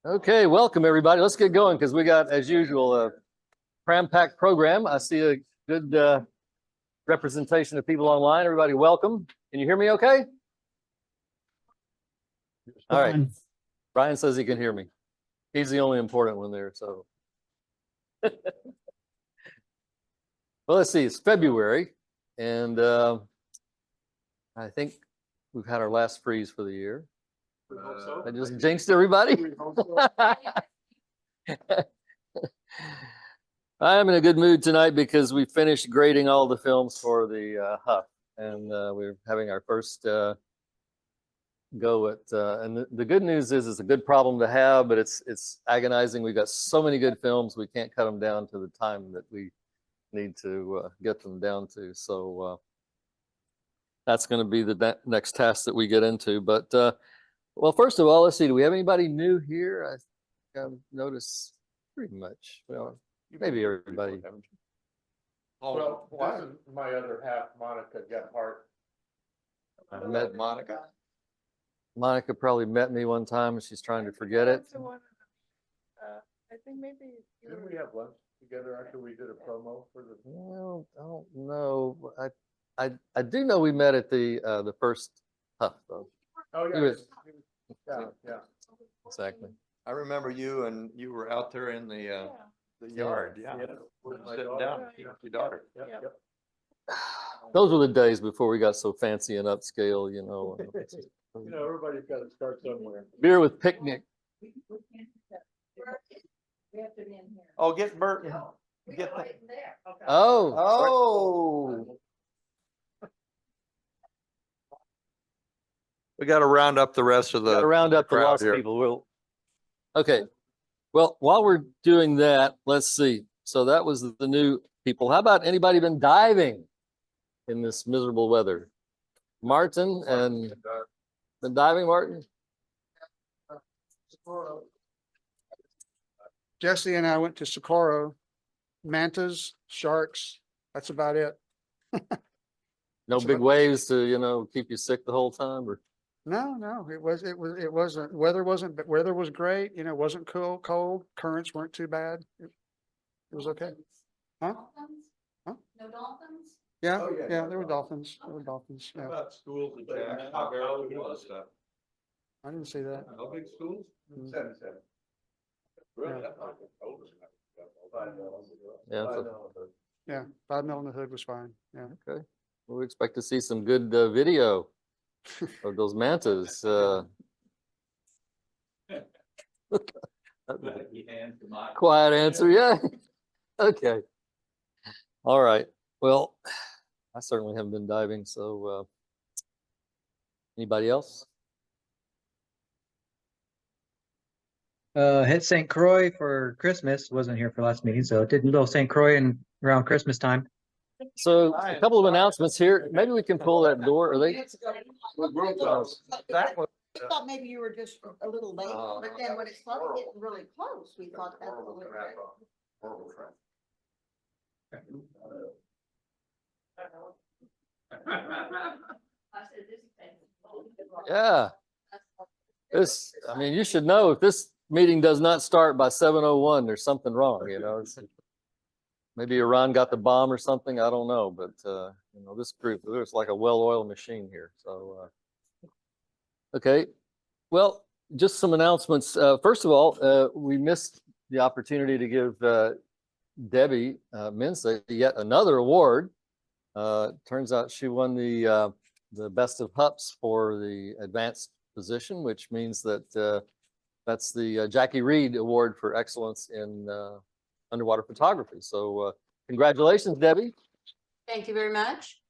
Okay, welcome everybody. Let's get going because we got, as usual, a cram-packed program. I see a good representation of people online. Everybody, welcome. Can you hear me okay? All right. Brian says he can hear me. He's the only important one there, so. Well, let's see, it's February, and I think we've had our last freeze for the year. I just jinxed everybody. I'm in a good mood tonight because we finished grading all the films for the HUPS, and we're having our first go at. And the good news is it's a good problem to have, but it's agonizing. We've got so many good films, we can't cut them down to the time that we need to get them down to. So that's going to be the next task that we get into. But well, first of all, let's see. Do we have anybody new here? I think I've noticed pretty much. Well, maybe everybody. Well, my other half, Monica Gephardt. I met Monica. Monica probably met me one time and she's trying to forget it. I think maybe. Didn't we have lunch together after we did a promo for the? Well, I don't know. I do know we met at the first HUPS though. Oh, He was- yeah. Exactly. I remember you, and you were out there in the yard, yeah. With my Sitting daughter. down with your daughter. Yep. Those were the days before we got so fancy and upscale, you know. You know, everybody's got to start somewhere. Beer with picnic. We have to be in here. Oh, get Bert. Get the, Oh. oh. We got to round up the rest of Gotta the. round up the crowd lost here. people. Okay. Well, while we're doing that, let's see. So that was the new people. How about anybody been diving in this miserable weather? Martin and been diving, Martin? Jesse and I went to Socorro, mantas, sharks. That's about it. No big waves to, you know, keep you sick the whole time or? No, it wasn't, weather was great. You know, it wasn't cold. Currents weren't too bad. It was okay. Huh? Huh? No dolphins? Yeah, Oh, yeah, yeah, no there were dolphins. There were dolphins. How Yeah, about schools and Jack? How barely all this stuff? I didn't see that. No big schools? Mm. 77. Really? Yeah, so- Yeah, 5 mil in the hood was fine. Yeah. Okay. Well, we expect to see some good video of those mantas. Quiet answer, yeah. Okay. All right. Well, I certainly haven't been diving, so anybody else? Hit St. Croix for Christmas. Wasn't here for last meeting, so did little St. Croix and around Christmas time. So a couple of announcements here. Maybe we can pull that door. Are they? That was. I thought maybe you were just a little late, but then when it started getting really close, we thought that's a little. Yeah. This, I mean, you should know if this meeting does not start by 7:01, there's something wrong, you know. Maybe Iran got the bomb or something, I don't know, but you know, this group, there's like a well-oiled machine here. So okay. Well, just some announcements. First of all, we missed the opportunity to give Debbie Mensa yet another award. Turns out she won the best of HUPS for the advanced position, which means that that's the Jackie Reed Award for Excellence in Underwater Photography. So congratulations, Debbie. Thank you very much.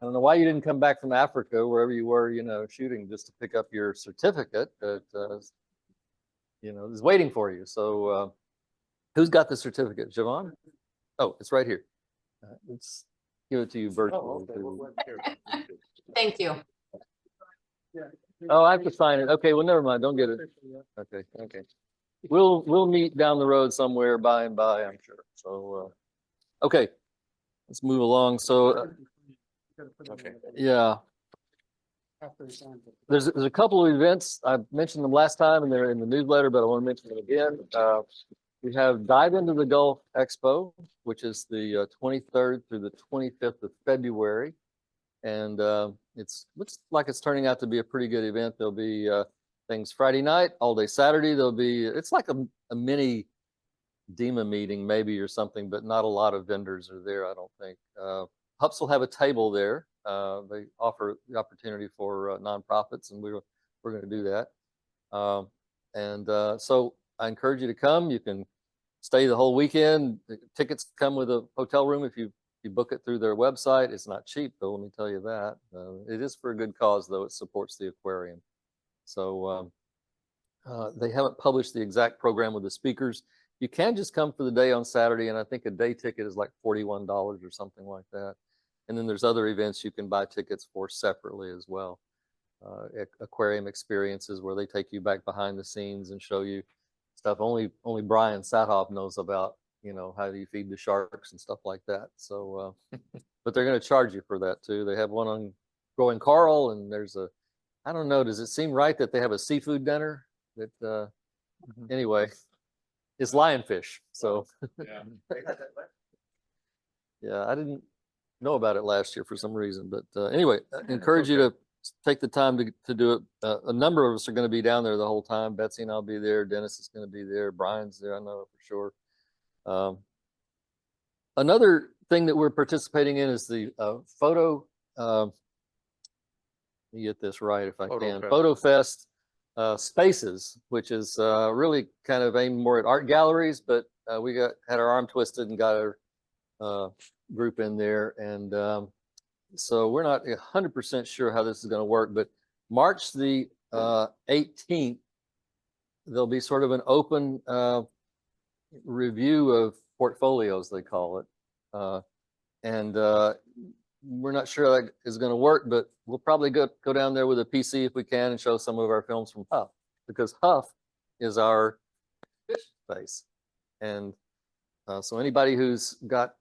I don't know why you didn't come back from Africa, wherever you were, you know, shooting, just to pick up your certificate that, you know, is waiting for you. So who's got the certificate? Javon? Oh, it's right here. Let's give it to you virtually. Thank you. Oh, I have to sign it. Okay, well, never mind. Don't get it. Okay, okay. We'll meet down the road somewhere by and by, I'm sure. So, okay, let's move along. So, Okay. yeah. After he signed it. There's a couple of events. I mentioned them last time and they're in the newsletter, but I want to mention them again. We have Dive into the Gulf Expo, which is the 23rd through the 25th of February. And looks like it's turning out to be a pretty good event. There'll be things Friday night, all day Saturday. It's like a mini DEMA meeting maybe or something, but not a lot of vendors are there, I don't think. HUPS will have a table there. They offer the opportunity for nonprofits, and we're going to do that. So I encourage you to come. You can stay the whole weekend. The tickets come with a hotel room if you book it through their website. It's not cheap, though, let me tell you that. It is for a good cause, though. It supports the aquarium. So they haven't published the exact program with the speakers. You can just come for the day on Saturday, and I think a day ticket is like $41 or something like that. And then there's other events you can buy tickets for separately as well. Aquarium experiences where they take you back behind the scenes and show you stuff only Brian Sathoff knows about, how do you feed the sharks and stuff like that. So, but they're going to charge you for that too. They have one on growing coral, and I don't know, does it seem right that they have a seafood dinner that, anyway, it's lionfish. So, yeah, I didn't know about it last year for some reason, but anyway, I encourage you to take the time to do it. A number of us are going to be down there the whole time. Betsy and I'll be there. Dennis is going to be there. Brian's there, I know for sure. Another thing that we're participating in is the photo. Let me get this right if I can. Photo Fest Spaces, which is really kind of aimed more at art galleries, but we had our arm twisted and got our group in there, and so we're not 100% sure how this is going to work. But March the 18th, there'll be sort of an open review of portfolios, they call it, and we're not sure how that is going to work, but we'll probably go down there with a PC if we can and show some of our films from HUF, because HUF is our fish space. And so anybody who's got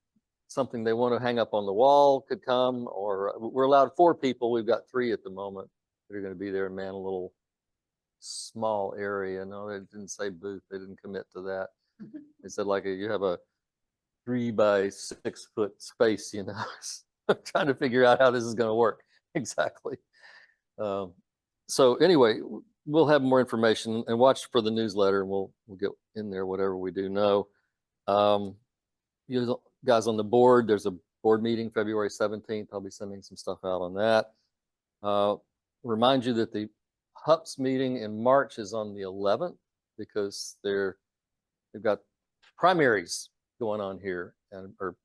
something they want to hang up on the wall could come, or we're allowed 4 people. We've got 3 at the moment that are going to be there and man a little small area. No, they didn't say booth. They didn't commit to that. They said you have a 3 by 6 foot space, I'm trying to figure out how this is going to work exactly. So anyway, we'll have more information, and watch for the newsletter, and we'll get in there whatever we do know. You guys on the board, there's a board meeting February 17th. I'll be sending some stuff out on that. Remind you that the HUPS meeting in March is on the 11th, because they've got primaries going on here, and or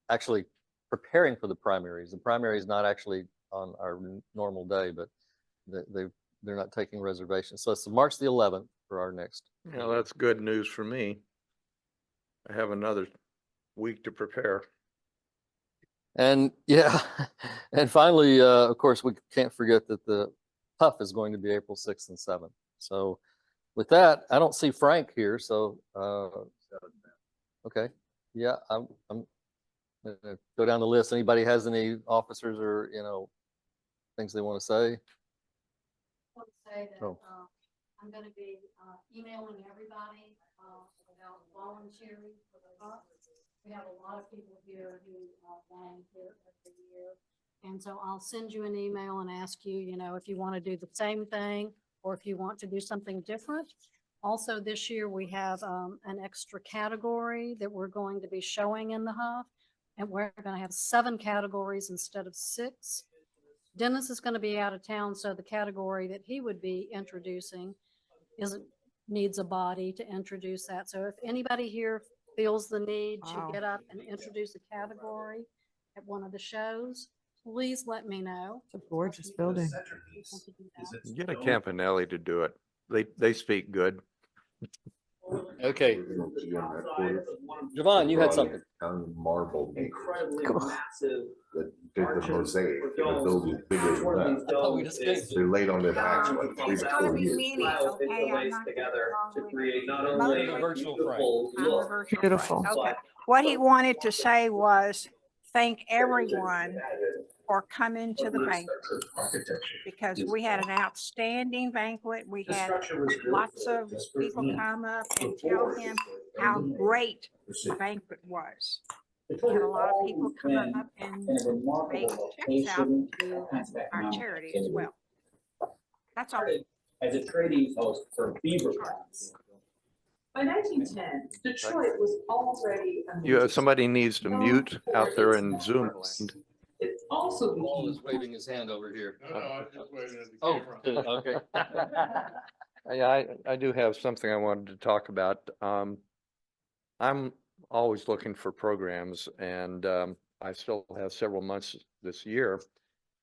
actually preparing for the primaries. The primary is not actually on our normal day, but they're not taking reservations. So it's March the 11th for our next. Yeah, that's good news for me. I have another week to prepare. And yeah, and finally, of course, we can't forget that the HUF is going to be April 6th and 7th. So with that, I don't see Frank here. So, okay. Yeah, I'm gonna go down the list. Anybody has any officers or, things they want to say? I want to say that Oh. I'm going to be emailing everybody about volunteering for the HUP. We have a lot of people here who volunteer every year. And so I'll send you an email and ask you, if you want to do the same thing or if you want to do something different. Also, this year we have an extra category that we're going to be showing in the HUF. And we're going to have 7 categories instead of 6. Dennis is going to be out of town, so the category that he would be introducing needs a body to introduce that. So if anybody here feels the need to get up and introduce a category at one of the shows, please let me know. It's a gorgeous building. Get a Campanelli to do it. They speak good. Okay. Javon, you had something. Marble Incredibly massive. that did the mosaic. The building bigger than that. thought we just came. They're late on their backs like 3 to 4 years. Together to create not only a virtual frame. Beautiful. Okay. What he wanted to say was thank everyone for coming to the banquet. Because we had an outstanding banquet. We had lots of people come up and tell him how great the banquet was. We had a lot of people come up and make checks out to our charity as well. That's all. As a trading post for beaver cats. By 1910, Detroit was already. Somebody needs to mute out there in Zoom land. It also Paul became. is waving his hand over here. No, I was just waiting at the Oh, camera. okay. Yeah, I do have something I wanted to talk about. I'm always looking for programs and I still have several months this year.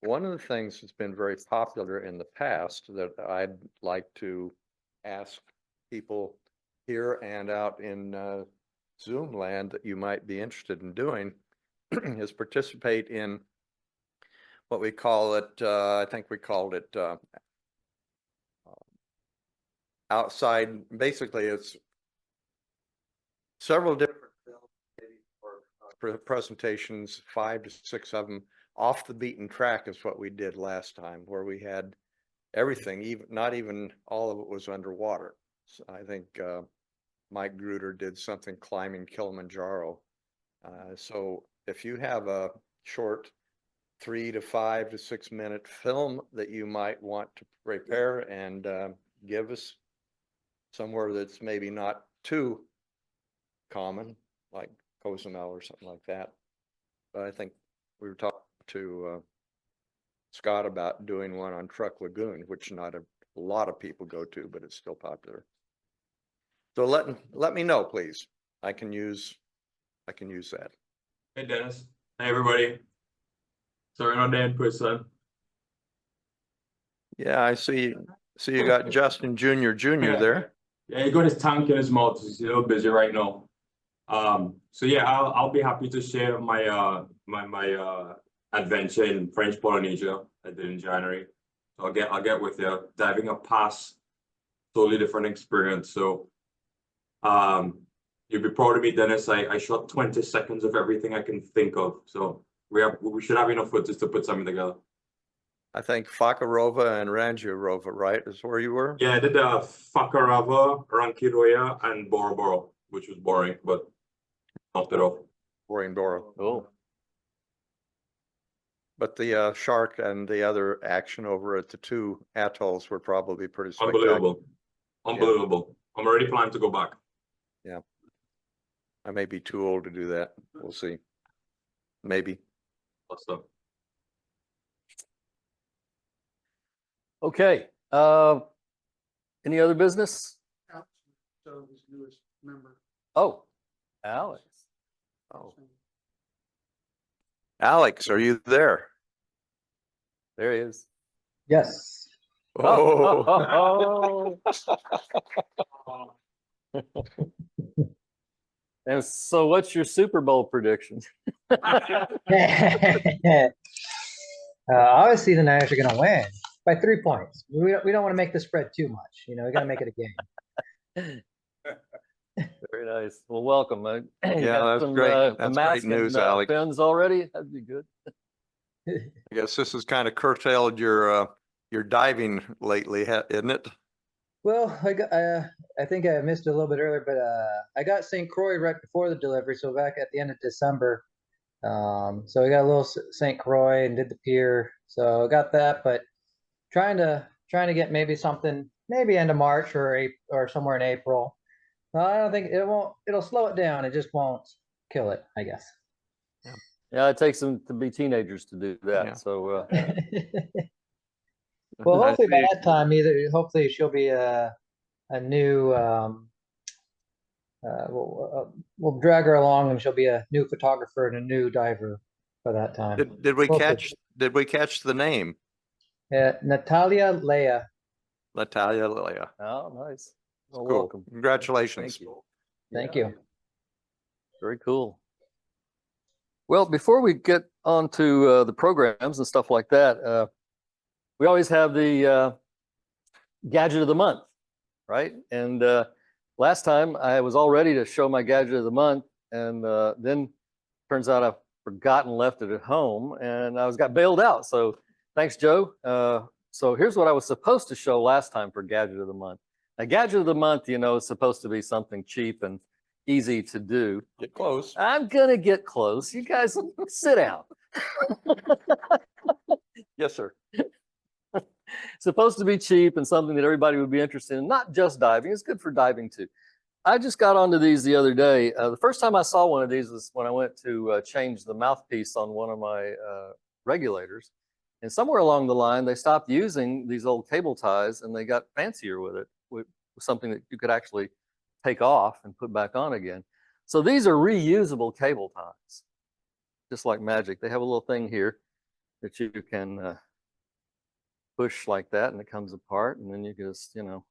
One of the things that's been very popular in the past that I'd like to ask people here and out in Zoom land that you might be interested in doing is participate in what we call it, I think we called it outside, basically it's several different presentations, 5 to 6 of them off the beaten track is what we did last time, where we had everything, even not even all of it was underwater. So I think Mike Gruder did something climbing Kilimanjaro. So if you have a short 3 to 5 to 6 minute film that you might want to prepare and give us somewhere that's maybe not too common, like Cozumel or something like that. But I think we were talking to Scott about doing one on Truck Lagoon, which not a lot of people go to, but it's still popular. So let me know, please. I can use that. Hey Dennis. Hey everybody. Sorry, not Dan person. Yeah, I see you got Justin Jr. there. Yeah, he got his tank in his mouth. He's a little busy right now. So yeah, I'll be happy to share my my adventure in French Polynesia I did in January. So I'll get with you. Diving a pass, totally different experience. So you'll be proud of me, Dennis. I shot 20 seconds of everything I can think of. So we should have enough footage to put something together. I think Fakarova and Rangiorova, right, is where you were? Yeah, I did Fakarava, Rankiroya, and Bora Bora, which was boring, but knocked it off. Boring Bora. Oh, But the shark and the other action over at the 2 atolls were probably pretty spectacular. Unbelievable. Unbelievable. I'm already planning to go back. Yeah. I may be too old to do that. We'll see. Maybe. Awesome. okay. Any other business? So his newest member. Oh, Alex. Oh. Alex, are you there? There he is. Yes. Oh. And so what's your Super Bowl prediction? Obviously, the Niners are going to win by 3 points. We don't want to make the spread too much. You know, we got to make it a game. Very nice. Well, welcome. Yeah, that's great. That's great news, Alex. Pens already? That'd be good. I guess this has kind of curtailed your diving lately, isn't it? Well, I think I missed it a little bit earlier, but I got St. Croix right before the delivery, so back at the end of December. So we got a little St. Croix and did the pier, so I got that. But trying to get maybe something, maybe end of March or somewhere in April. I don't think it won't. It'll slow it down. It just won't kill it, I guess. Yeah, it takes them to be teenagers to do that. Yeah. So Well, hopefully by see. that time, hopefully she'll be a new. We'll drag her along, and she'll be a new photographer and a new diver by that time. Did we Hopefully. Did we catch the name? Natalia Leia. Natalia Leia. oh, nice. Well, Cool. welcome. Congratulations. Thank you. Thank Yeah, you. Very cool. Well, before we get on to the programs and stuff like that, we always have the gadget of the month, right? And last time I was all ready to show my gadget of the month, and then turns out I forgot and left it at home, and got bailed out. So thanks, Joe. So here's what I was supposed to show last time for Gadget of the Month. A Gadget of the Month, you know, is supposed to be something cheap and easy to do. Get close. I'm gonna get close. You guys sit down. Yes, sir. Supposed to be cheap and something that everybody would be interested in, not just diving. It's good for diving too. I just got onto these the other day. The first time I saw one of these was when I went to change the mouthpiece on one of my regulators. And somewhere along the line, they stopped using these old cable ties and they got fancier with it, with something that you could actually take off and put back on again. So these are reusable cable ties, just like magic. They have a little thing here that you can push like that and it comes apart, and then you just, you know,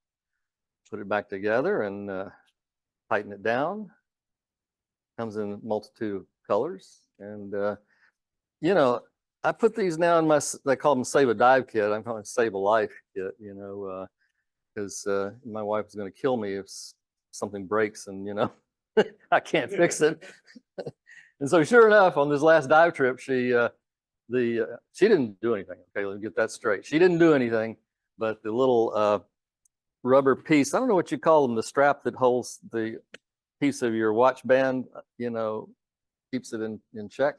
put it back together and tighten it down. Comes in a multitude of colors. And, you know, I put these now in my, they call them Save a Dive kit. I'm calling it Save a Life kit, you know, because my wife is going to kill me if something breaks and, you know, I can't fix it. And so sure enough, on this last dive trip, she didn't do anything. Okay, let me get that straight. She didn't do anything, but the little rubber piece, I don't know what you call them, the strap that holds the piece of your watch band, you know, keeps it in check,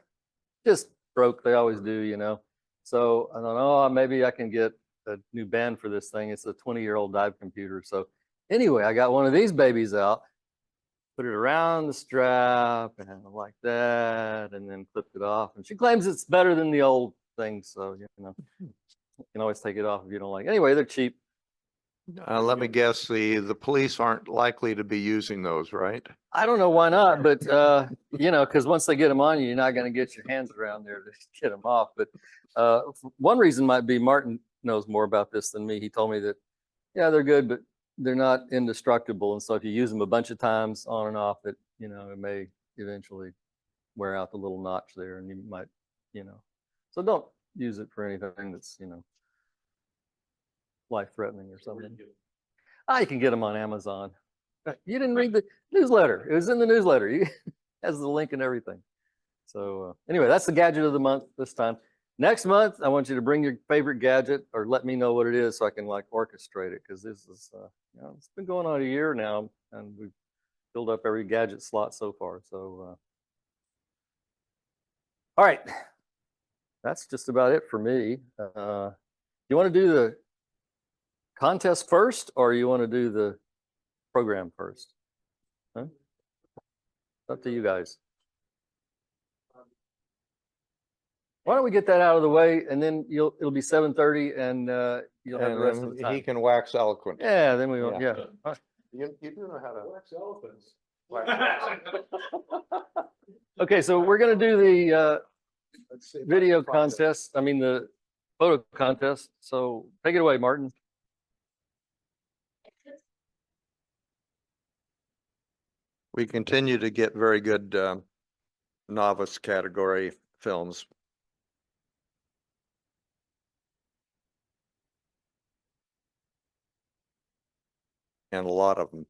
just broke. They always do, you know. So I thought, oh, maybe I can get a new band for this thing. It's a 20-year-old dive computer. So anyway, I got one of these babies out, put it around the strap and like that, and then clipped it off. And she claims it's better than the old thing. So, you know, you can always take it off if you don't like it. Anyway, they're cheap. Let me guess, the police aren't likely to be using those, right? I don't know why not, but you know, because once they get them on you, you're not going to get your hands around there to get them off. But one reason might be Martin knows more about this than me. He told me that, yeah, they're good, but they're not indestructible. And so if you use them a bunch of times on and off, it, you know, it may eventually wear out the little notch there, and you might, you know, so don't use it for anything that's, you know, life-threatening or something. You can get them on Amazon. You didn't read the newsletter. It was in the newsletter. It has the link and everything. So anyway, that's the Gadget of the Month this time. Next month, I want you to bring your favorite gadget or let me know what it is so I can like orchestrate it, because this is, you know, it's been going on a year now and we've filled up every gadget slot so far. So, all right, that's just about it for me. You want to do the contest first, or you want to do the program first? Huh? It's up to you guys. Why don't we get that out of the way, and then it'll be 7:30, and you'll have the rest of the time. He can wax eloquent. Yeah, then we will. Yeah. You do know how to wax elephants. Okay, so we're gonna do the video contest. I mean the photo contest. So take it away, Martin. We continue to get very good novice category films. And a lot of them.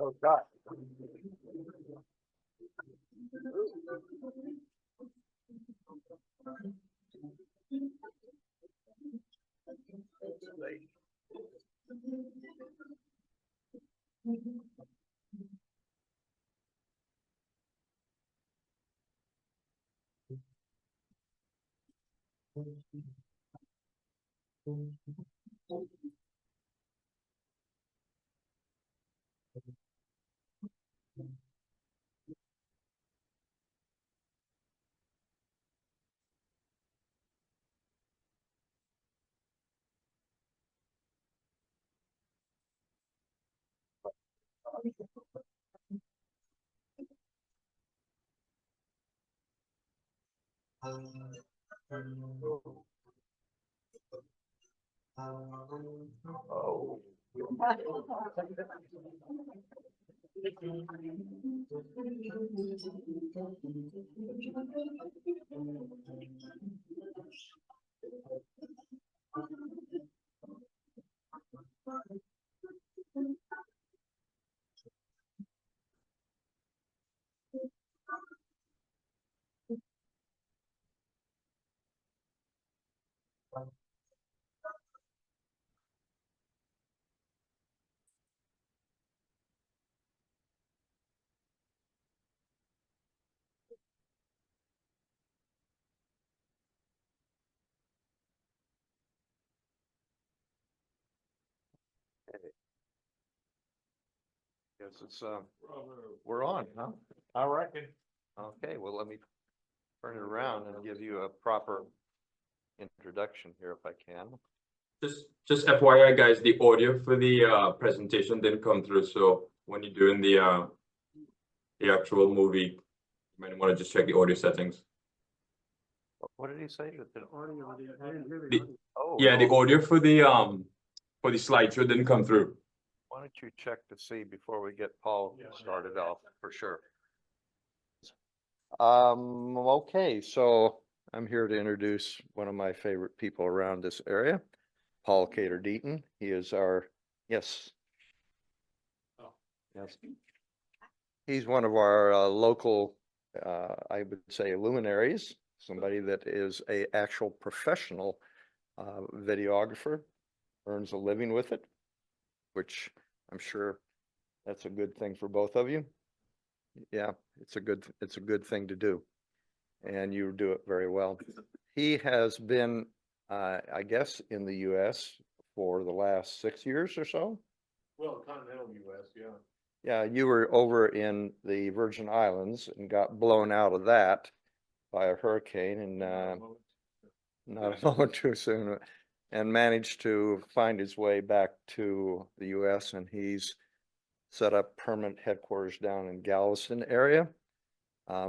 Oh, God. Oh. Yes, it's, we're on, huh? I reckon. Okay, well, let me turn it around and give you a proper introduction here if I can. Just FYI, guys, the audio for the presentation didn't come through. So when you're doing the actual movie, you might want to just check the audio settings. What did he say? That the audio? Yeah, the audio for the slideshow didn't come through. Why don't you check to see before we get Paul started off for sure? Okay, so I'm here to introduce one of my favorite people around this area, Paul Cater Deaton. He is our, yes. Yes. He's one of our local, I would say luminaries, somebody that is a actual professional videographer, earns a living with it, which I'm sure that's a good thing for both of you. Yeah, it's a good thing to do. And you do it very well. He has been, I guess, in the US for the last 6 years or so. Well, continental US, yeah. Yeah, you were over in the Virgin Islands and got blown out of that by a hurricane and not a moment too soon, and managed to find his way back to the US, and he's set up permanent headquarters down in Galveston area,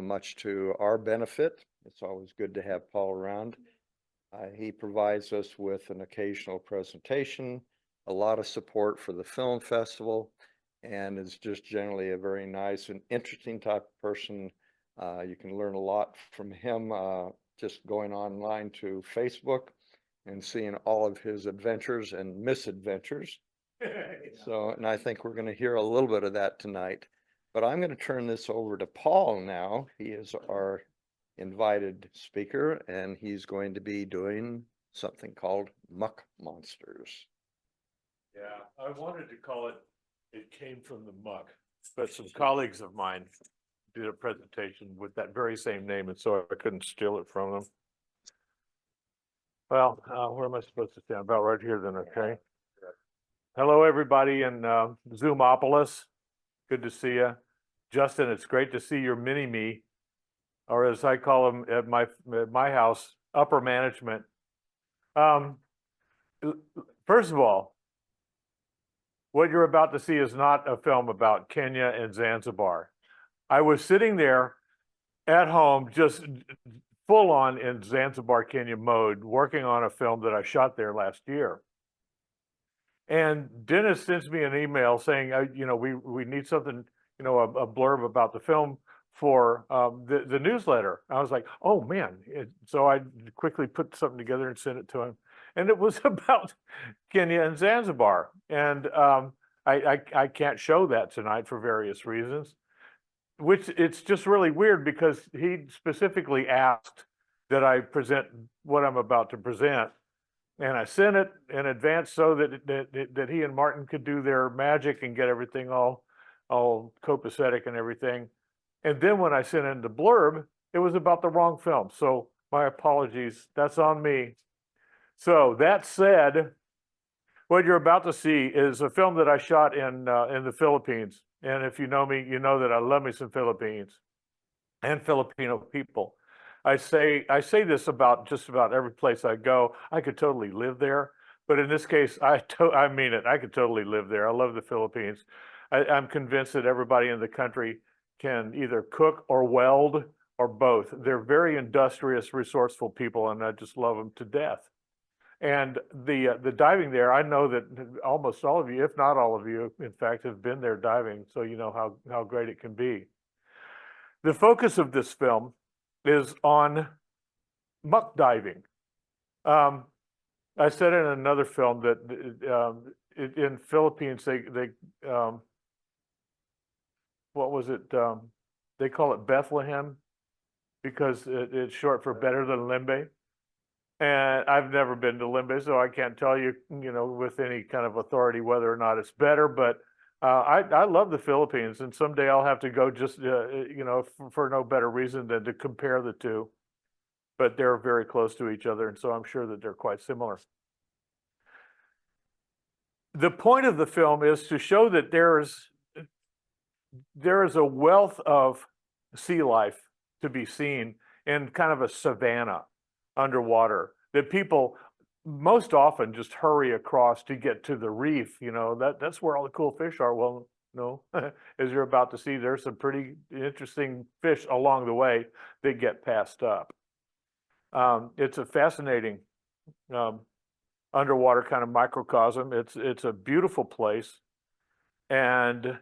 much to our benefit. It's always good to have Paul around. He provides us with an occasional presentation, a lot of support for the film festival, and is just generally a very nice and interesting type of person. You can learn a lot from him just going online to Facebook and seeing all of his adventures and misadventures. So, and I think we're going to hear a little bit of that tonight. But I'm going to turn this over to Paul now. He is our invited speaker, and he's going to be doing something called Muck Monsters. Yeah, I wanted to call it, it came from the muck, but some colleagues of mine did a presentation with that very same name, and so I couldn't steal it from them. Well, where am I supposed to stand? About right here then, okay? Hello, everybody in Zoomopolis. Good to see you. Justin, it's great to see your mini-me, or as I call them at my house, upper management. First of all, what you're about to see is not a film about Kenya and Zanzibar. I was sitting there at home, just full on in Zanzibar, Kenya mode, working on a film that I shot there last year. And Dennis sends me an email saying, you know, we need something, you know, a blurb about the film for the newsletter. I was like, oh man. So I quickly put something together and sent it to him. And it was about Kenya and Zanzibar. And I can't show that tonight for various reasons, which it's just really weird because he specifically asked that I present what I'm about to present. And I sent it in advance so that he and Martin could do their magic and get everything all copacetic and everything. And then when I sent in the blurb, it was about the wrong film. So my apologies, that's on me. So that said, what you're about to see is a film that I shot in the Philippines. And if you know me, you know that I love me some Philippines and Filipino people. I say this about just about every place I go. I could totally live there, but in this case, I mean it. I could totally live there. I love the Philippines. I'm convinced that everybody in the country can either cook or weld or both. They're very industrious, resourceful people, and I just love them to death. And the diving there, I know that almost all of you, if not all of you, in fact, have been there diving, so you know how great it can be. The focus of this film is on muck diving. I said in another film that in Philippines they what was it? They call it Bethlehem because it's short for better than Limbe. And I've never been to Limbe, so I can't tell you, with any kind of authority whether or not it's better. But I love the Philippines, and someday I'll have to go just, for no better reason than to compare the two. But they're very close to each other, and so I'm sure that they're quite similar. The point of the film is to show that there is a wealth of sea life to be seen in kind of a savanna underwater, that people most often just hurry across to get to the reef. That's where all the cool fish are. Well, no, as you're about to see, there's some pretty interesting fish along the way that get passed up. It's a fascinating underwater kind of microcosm. It's a beautiful place, and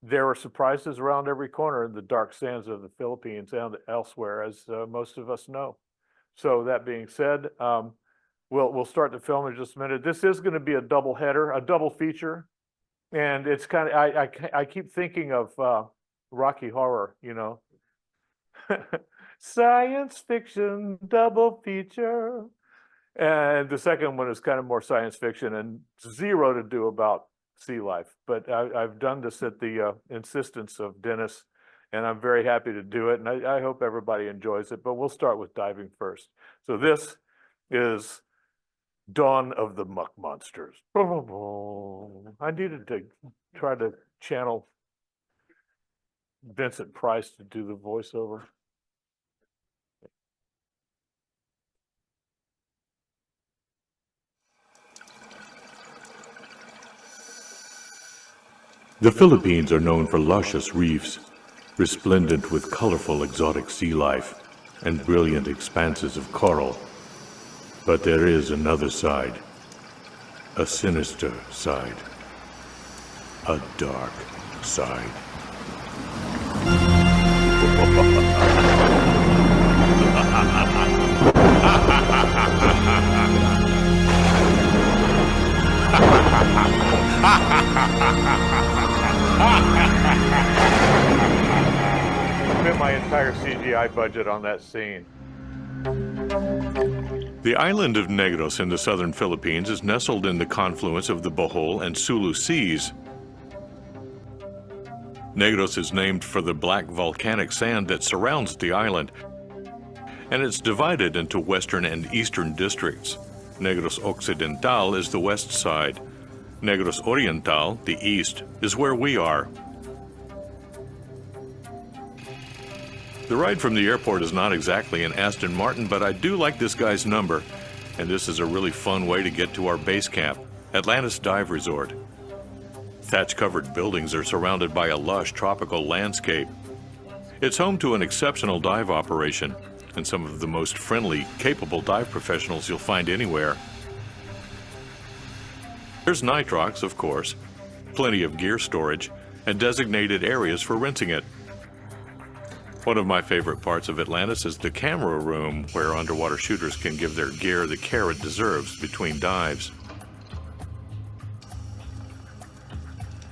there are surprises around every corner in the dark sands of the Philippines and elsewhere, as most of us know. So that being said, we'll start the film in just a minute. This is going to be a double header, a double feature, and it's kind of I keep thinking of Rocky Horror, science fiction double feature, and the second one is kind of more science fiction and zero to do about sea life. But I've done this at the insistence of Dennis, and I'm very happy to do it, and I hope everybody enjoys it. But we'll start with diving first. So this is Dawn of the Muck Monsters. I needed to try to channel Vincent Price to do the voiceover. The Philippines are known for luscious reefs, resplendent with colorful exotic sea life and brilliant expanses of coral. But there is another side, a sinister side, a dark side. I spent my entire CGI budget on that scene. The island of Negros in the southern Philippines is nestled in the confluence of the Bohol and Sulu Seas. Negros is named for the black volcanic sand that surrounds the island, and it's divided into western and eastern districts. Negros Occidental is the west side. Negros Oriental, the east, is where we are. The ride from the airport is not exactly an Aston Martin, but I do like this guy's number, and this is a really fun way to get to our base camp, Atlantis Dive Resort. Thatch-covered buildings are surrounded by a lush tropical landscape. It's home to an exceptional dive operation and some of the most friendly, capable dive professionals you'll find anywhere. There's nitrox, of course, plenty of gear storage, and designated areas for rinsing it. One of my favorite parts of Atlantis is the camera room, where underwater shooters can give their gear the care it deserves between dives.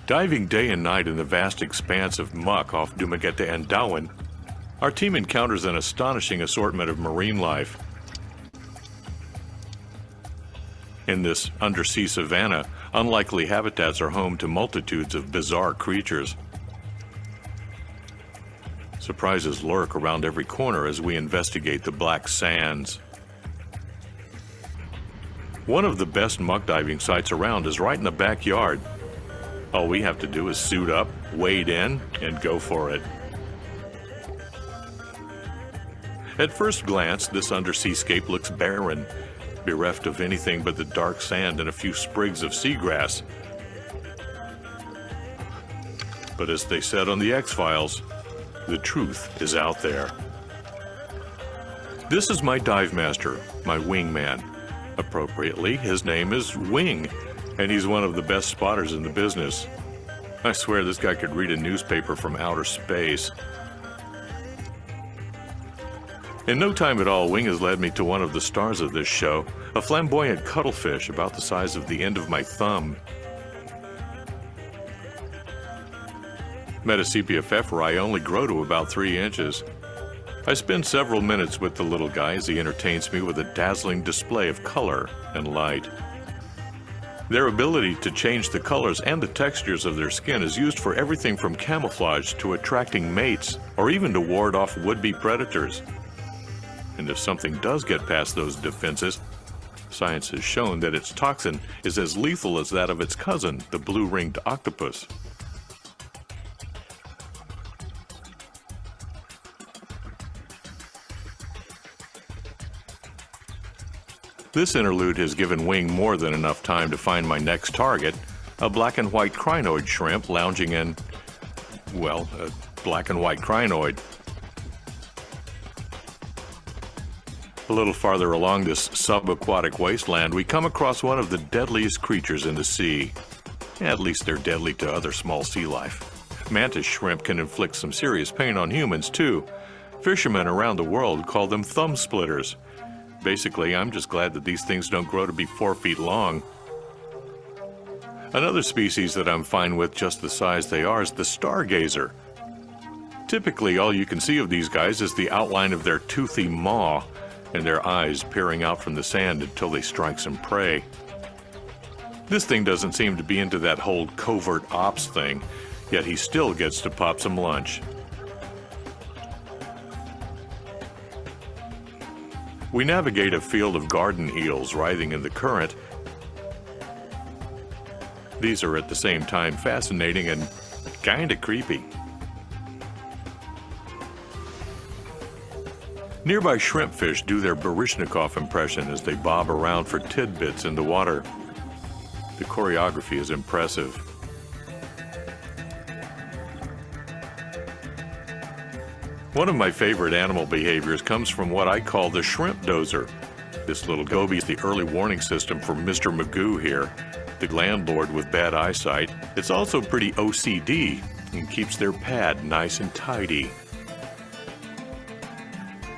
Diving day and night in the vast expanse of muck off Dumaguete and Darwin, our team encounters an astonishing assortment of marine life. In this undersea savanna, unlikely habitats are home to multitudes of bizarre creatures. Surprises lurk around every corner as we investigate the black sands. One of the best muck diving sites around is right in the backyard. All we have to do is suit up, wade in, and go for it. At first glance, this underseascape looks barren, bereft of anything but the dark sand and a few sprigs of seagrass. But as they said on the X-Files, the truth is out there. This is my dive master, my wingman. Appropriately, his name is Wing, and he's one of the best spotters in the business. I swear this guy could read a newspaper from outer space. In no time at all, Wing has led me to one of the stars of this show, a flamboyant cuttlefish about the size of the end of my thumb. Metasepia pfefferi only grow to about 3 inches. I spend several minutes with the little guy as he entertains me with a dazzling display of color and light. Their ability to change the colors and the textures of their skin is used for everything from camouflage to attracting mates, or even to ward off would-be predators. And if something does get past those defenses, science has shown that its toxin is as lethal as that of its cousin, the blue-ringed octopus. This interlude has given Wing more than enough time to find my next target, a black and white crinoid shrimp lounging in, well, a black and white crinoid. A little farther along this subaquatic wasteland, we come across one of the deadliest creatures in the sea. At least they're deadly to other small sea life. Mantis shrimp can inflict some serious pain on humans, too. Fishermen around the world call them thumb splitters. Basically, I'm just glad that these things don't grow to be 4 feet long. Another species that I'm fine with just the size they are is the stargazer. Typically, all you can see of these guys is the outline of their toothy maw and their eyes peering out from the sand until they strike some prey. This thing doesn't seem to be into that whole covert ops thing, yet he still gets to pop some lunch. We navigate a field of garden eels writhing in the current. These are at the same time fascinating and kinda creepy. Nearby shrimpfish do their Baryshnikov impression as they bob around for tidbits in the water. The choreography is impressive. One of my favorite animal behaviors comes from what I call the shrimp dozer. This little goby is the early warning system for Mr. Magoo here, the landlord with bad eyesight. It's also pretty OCD and keeps their pad nice and tidy.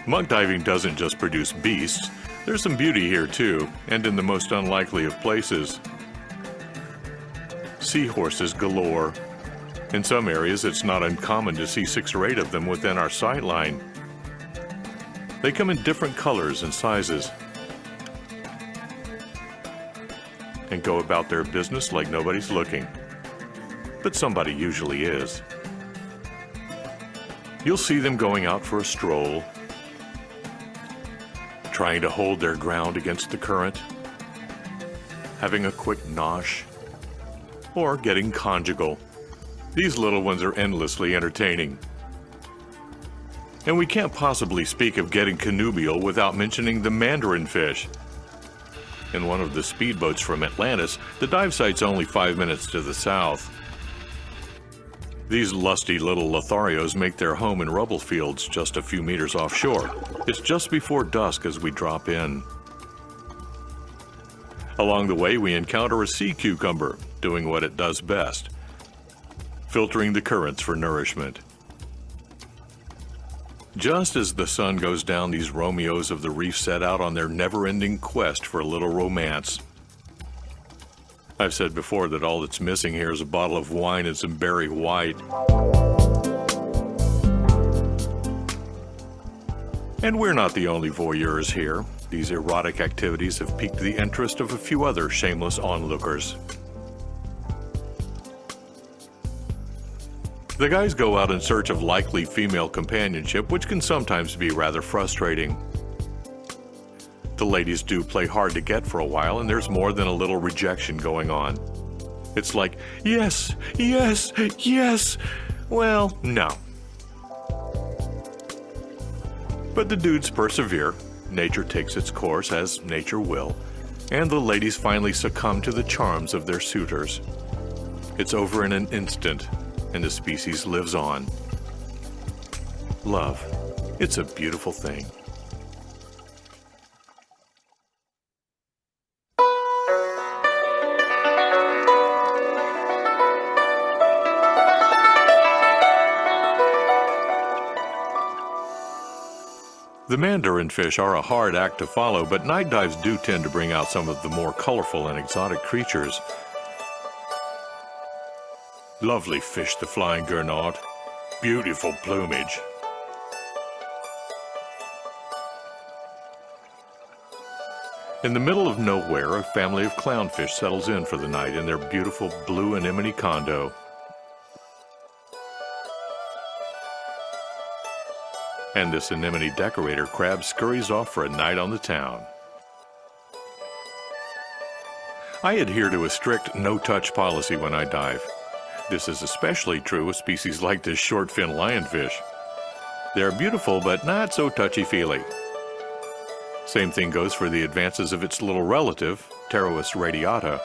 Muck diving doesn't just produce beasts. There's some beauty here too, and in the most unlikely of places. Seahorses galore. In some areas, it's not uncommon to see 6 or 8 of them within our sight line. They come in different colors and sizes and go about their business like nobody's looking. But somebody usually is. You'll see them going out for a stroll, trying to hold their ground against the current, having a quick nosh, or getting conjugal. These little ones are endlessly entertaining. And we can't possibly speak of getting connubial without mentioning the mandarin fish. In one of the speedboats from Atlantis, the dive site's only 5 minutes to the south. These lusty little lotharios make their home in rubble fields just a few meters offshore. It's just before dusk as we drop in. Along the way, we encounter a sea cucumber doing what it does best, filtering the currents for nourishment. Just as the sun goes down, these Romeos of the reef set out on their never-ending quest for a little romance. I've said before that all that's missing here is a bottle of wine and some Berry White. And we're not the only voyeurs here. These erotic activities have piqued the interest of a few other shameless onlookers. The guys go out in search of likely female companionship, which can sometimes be rather frustrating. The ladies do play hard to get for a while, and there's more than a little rejection going on. It's like, yes, yes, yes. Well, no. But the dudes persevere. Nature takes its course, as nature will, and the ladies finally succumb to the charms of their suitors. It's over in an instant, and the species lives on. Love, it's a beautiful thing. The mandarin fish are a hard act to follow, but night dives do tend to bring out some of the more colorful and exotic creatures. Lovely fish, the flying gurnard. Beautiful plumage. In the middle of nowhere, a family of clownfish settles in for the night in their beautiful blue anemone condo. And this anemone decorator crab scurries off for a night on the town. I adhere to a strict no-touch policy when I dive. This is especially true with species like this short-fin lionfish. They're beautiful, but not so touchy-feely. Same thing goes for the advances of its little relative, Pterois radiata.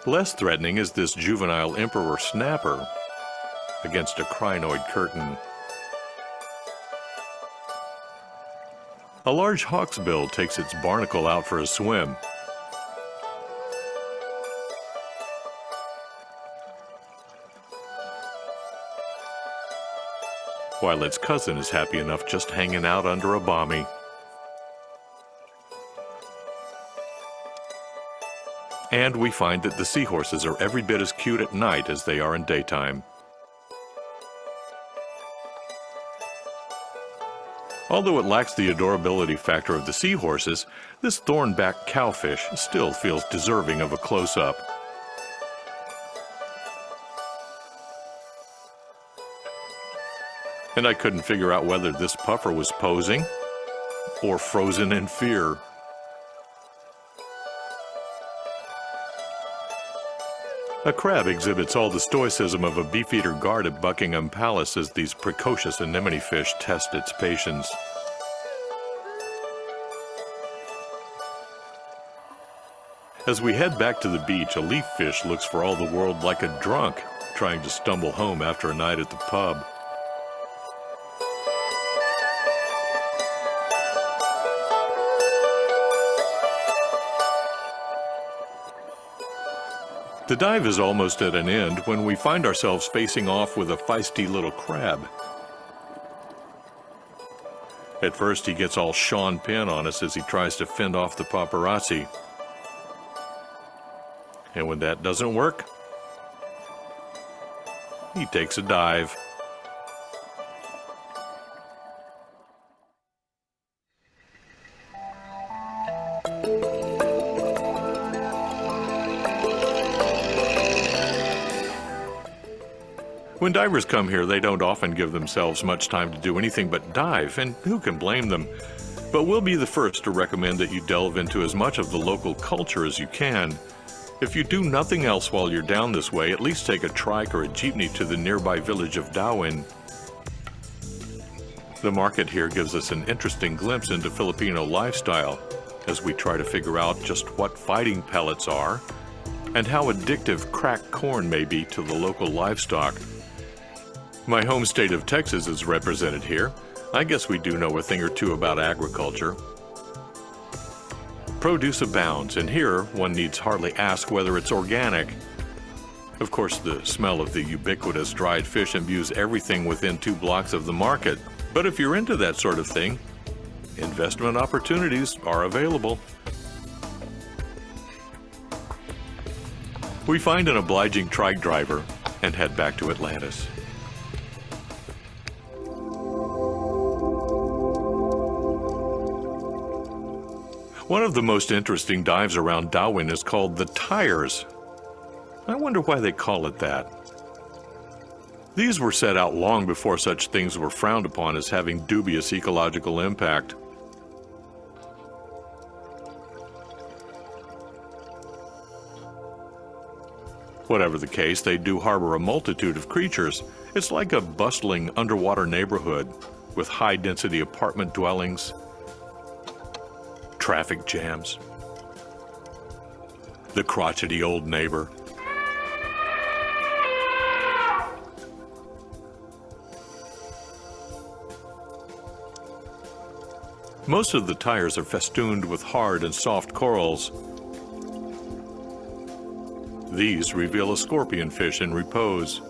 Less threatening is this juvenile emperor snapper against a crinoid curtain. A large hawksbill takes its barnacle out for a swim. While its cousin is happy enough just hanging out under a balmy. And we find that the seahorses are every bit as cute at night as they are in daytime. Although it lacks the adorability factor of the seahorses, this thornback cowfish still feels deserving of a close-up. And I couldn't figure out whether this puffer was posing or frozen in fear. A crab exhibits all the stoicism of a beefeater guard at Buckingham Palace as these precocious anemone fish test its patience. As we head back to the beach, a leaf fish looks for all the world like a drunk, trying to stumble home after a night at the pub. The dive is almost at an end when we find ourselves facing off with a feisty little crab. At first, he gets all Sean Penn on us as he tries to fend off the paparazzi. And when that doesn't work, he takes a dive. When divers come here, they don't often give themselves much time to do anything but dive, and who can blame them? But we'll be the first to recommend that you delve into as much of the local culture as you can. If you do nothing else while you're down this way, at least take a trike or a jeepney to the nearby village of Dawin. The market here gives us an interesting glimpse into Filipino lifestyle as we try to figure out just what fighting pellets are and how addictive cracked corn may be to the local livestock. My home state of Texas is represented here. I guess we do know a thing or two about agriculture. Produce abounds, and here one needs hardly ask whether it's organic. Of course, the smell of the ubiquitous dried fish imbues everything within 2 blocks of the market. But if you're into that sort of thing, investment opportunities are available. We find an obliging trike driver and head back to Atlantis. One of the most interesting dives around Darwin is called the Tires. I wonder why they call it that. These were set out long before such things were frowned upon as having dubious ecological impact. Whatever the case, they do harbor a multitude of creatures. It's like a bustling underwater neighborhood with high-density apartment dwellings, traffic jams, the crotchety old neighbor. Most of the tires are festooned with hard and soft corals. These reveal a scorpionfish in repose.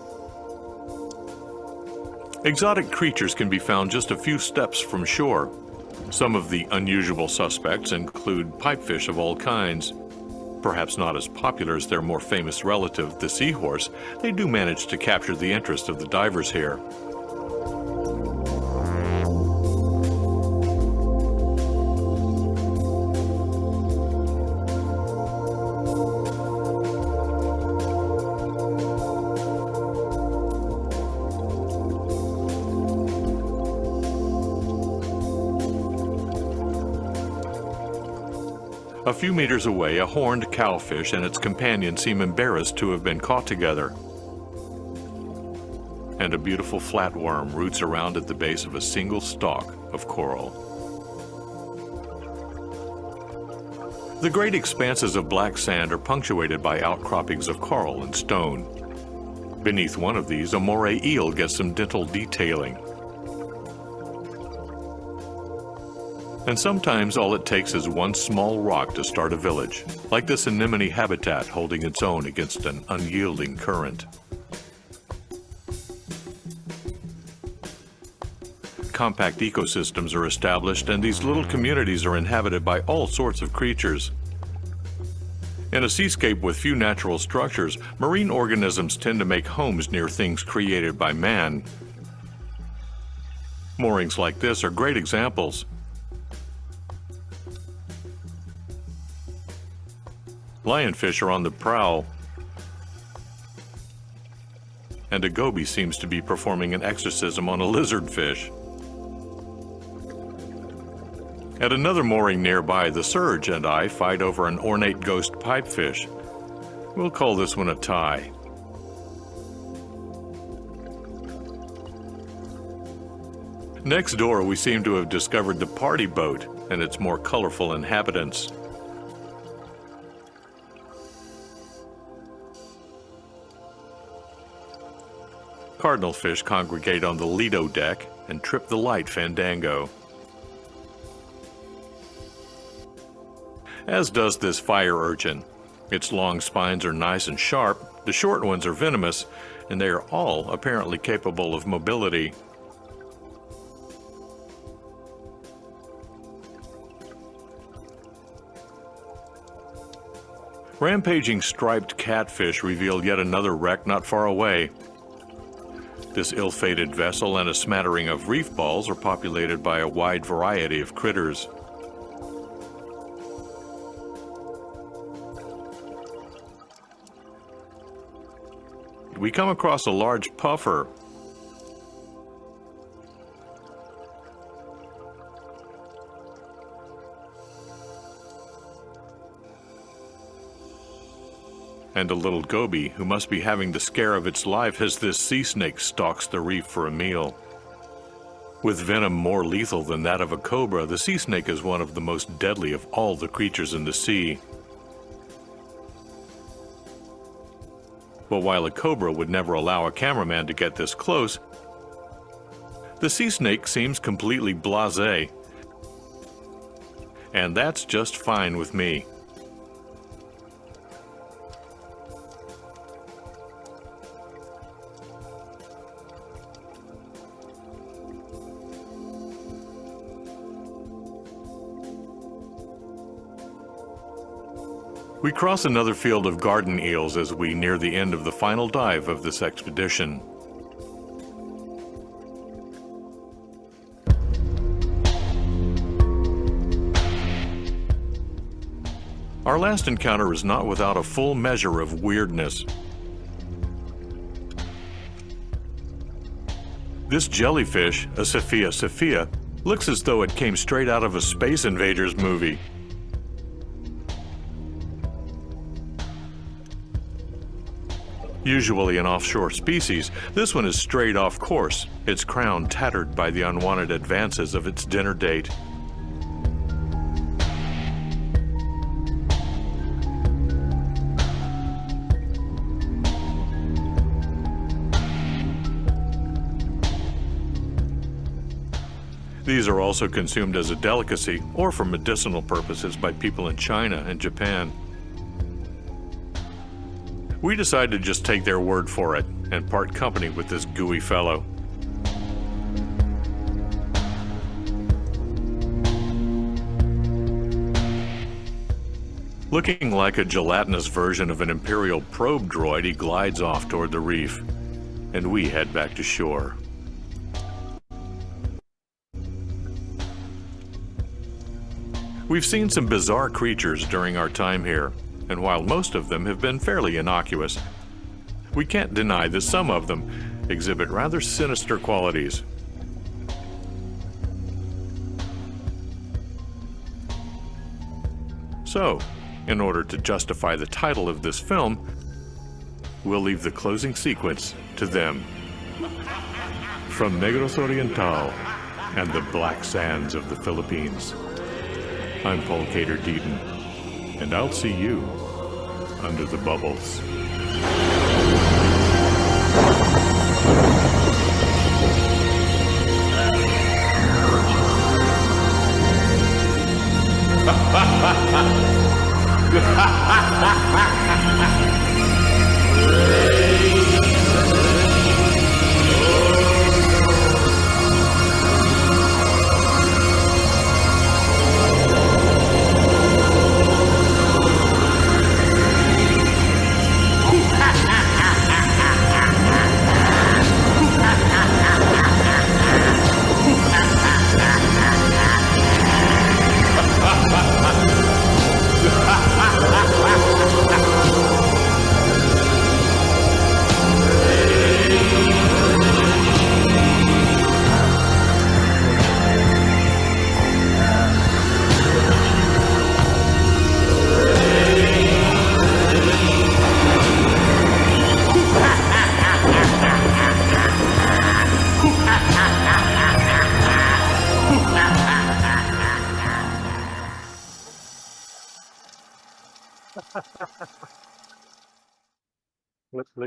Exotic creatures can be found just a few steps from shore. Some of the unusual suspects include pipefish of all kinds. Perhaps not as popular as their more famous relative, the seahorse, they do manage to capture the interest of the divers here. A few meters away, a horned cowfish and its companion seem embarrassed to have been caught together. And a beautiful flatworm roots around at the base of a single stalk of coral. The great expanses of black sand are punctuated by outcroppings of coral and stone. Beneath one of these, a moray eel gets some dental detailing. And sometimes all it takes is one small rock to start a village, like this anemone habitat holding its own against an unyielding current. Compact ecosystems are established, and these little communities are inhabited by all sorts of creatures. In a seascape with few natural structures, marine organisms tend to make homes near things created by man. Moorings like this are great examples. Lionfish are on the prowl, and a goby seems to be performing an exorcism on a lizardfish. At another mooring nearby, the surge and I fight over an ornate ghost pipefish. We'll call this one a tie. Next door, we seem to have discovered the party boat and its more colorful inhabitants. Cardinalfish congregate on the Lido deck and trip the light fandango. As does this fire urchin. Its long spines are nice and sharp, the short ones are venomous, and they are all apparently capable of mobility. Rampaging striped catfish reveal yet another wreck not far away. This ill-fated vessel and a smattering of reef balls are populated by a wide variety of critters. We come across a large puffer. And a little goby who must be having the scare of its life as this sea snake stalks the reef for a meal. With venom more lethal than that of a cobra, the sea snake is one of the most deadly of all the creatures in the sea. But while a cobra would never allow a cameraman to get this close, the sea snake seems completely blasé. And that's just fine with me. We cross another field of garden eels as we near the end of the final dive of this expedition. Our last encounter is not without a full measure of weirdness. This jellyfish, a Sophia, looks as though it came straight out of a Space Invaders movie. Usually an offshore species, this one is strayed off course, its crown tattered by the unwanted advances of its dinner date. These are also consumed as a delicacy or for medicinal purposes by people in China and Japan. We decided to just take their word for it and part company with this gooey fellow. Looking like a gelatinous version of an Imperial probe droid, he glides off toward the reef, and we head back to shore. We've seen some bizarre creatures during our time here, and while most of them have been fairly innocuous, we can't deny that some of them exhibit rather sinister qualities. So, in order to justify the title of this film, we'll leave the closing sequence to them. From Negros Oriental and the black sands of the Philippines, I'm Paul Cater Deaton, and I'll see you under the bubbles.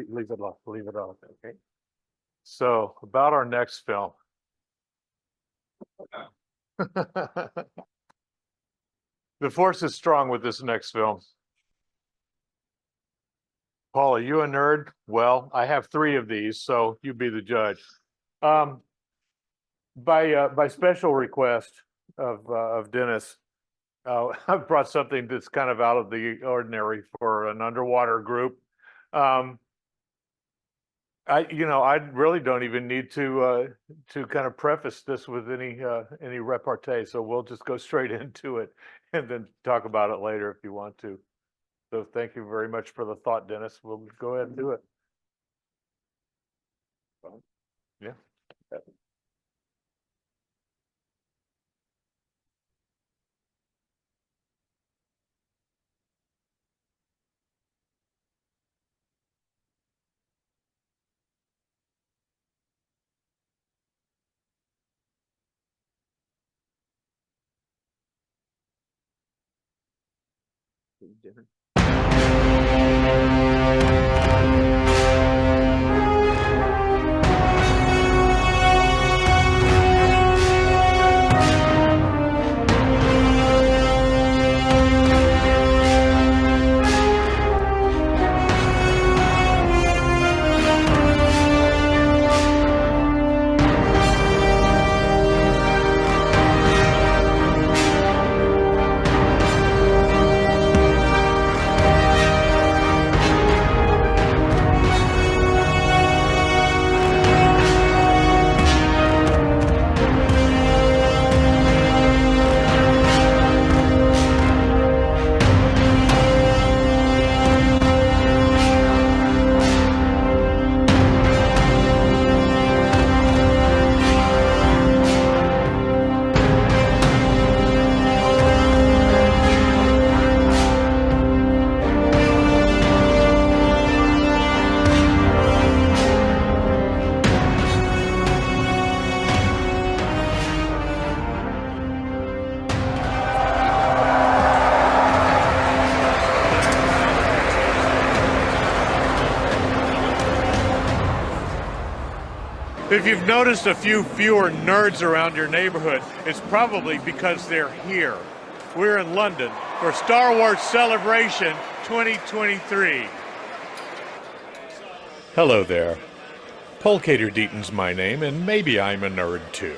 Leave it off, leave it off, okay? So about our next film. The force is strong with this next film. Paul, are you a nerd? Well, I have 3 of these, so you be the judge. By special request of Dennis, I've brought something that's kind of out of the ordinary for an underwater group. I really don't even need to kind of preface this with any repartee, so we'll just go straight into it and then talk about it later if you want to. So thank you very much for the thought, Dennis. We'll go ahead and do it. Yeah. Dinner. If you've noticed a few fewer nerds around your neighborhood, it's probably because they're here. We're in London for Star Wars Celebration 2023. Hello there. Paul Cater Deaton's my name, and maybe I'm a nerd too.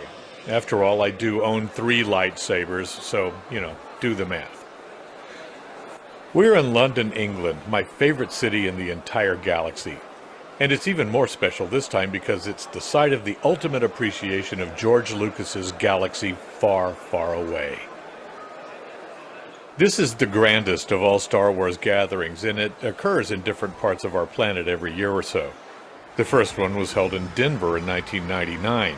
After all, I do own 3 lightsabers, so, do the math. We're in London, England, my favorite city in the entire galaxy. And it's even more special this time because it's the site of the ultimate appreciation of George Lucas's galaxy far, far away. This is the grandest of all Star Wars gatherings, and it occurs in different parts of our planet every year or so. The first one was held in Denver in 1999.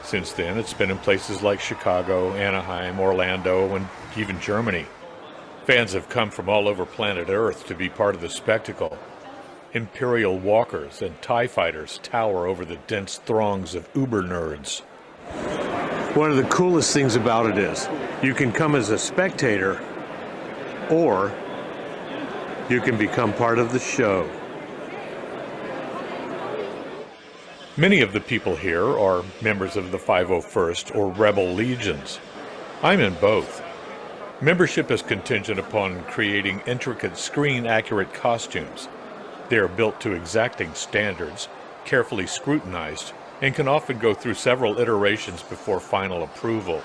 Since then, it's been in places like Chicago, Anaheim, Orlando, and even Germany. Fans have come from all over planet Earth to be part of the spectacle. Imperial walkers and TIE fighters tower over the dense throngs of uber nerds. One of the coolest things about it is you can come as a spectator, or you can become part of the show. Many of the people here are members of the 501st or Rebel Legions. I'm in both. Membership is contingent upon creating intricate screen-accurate costumes. They are built to exacting standards, carefully scrutinized, and can often go through several iterations before final approval.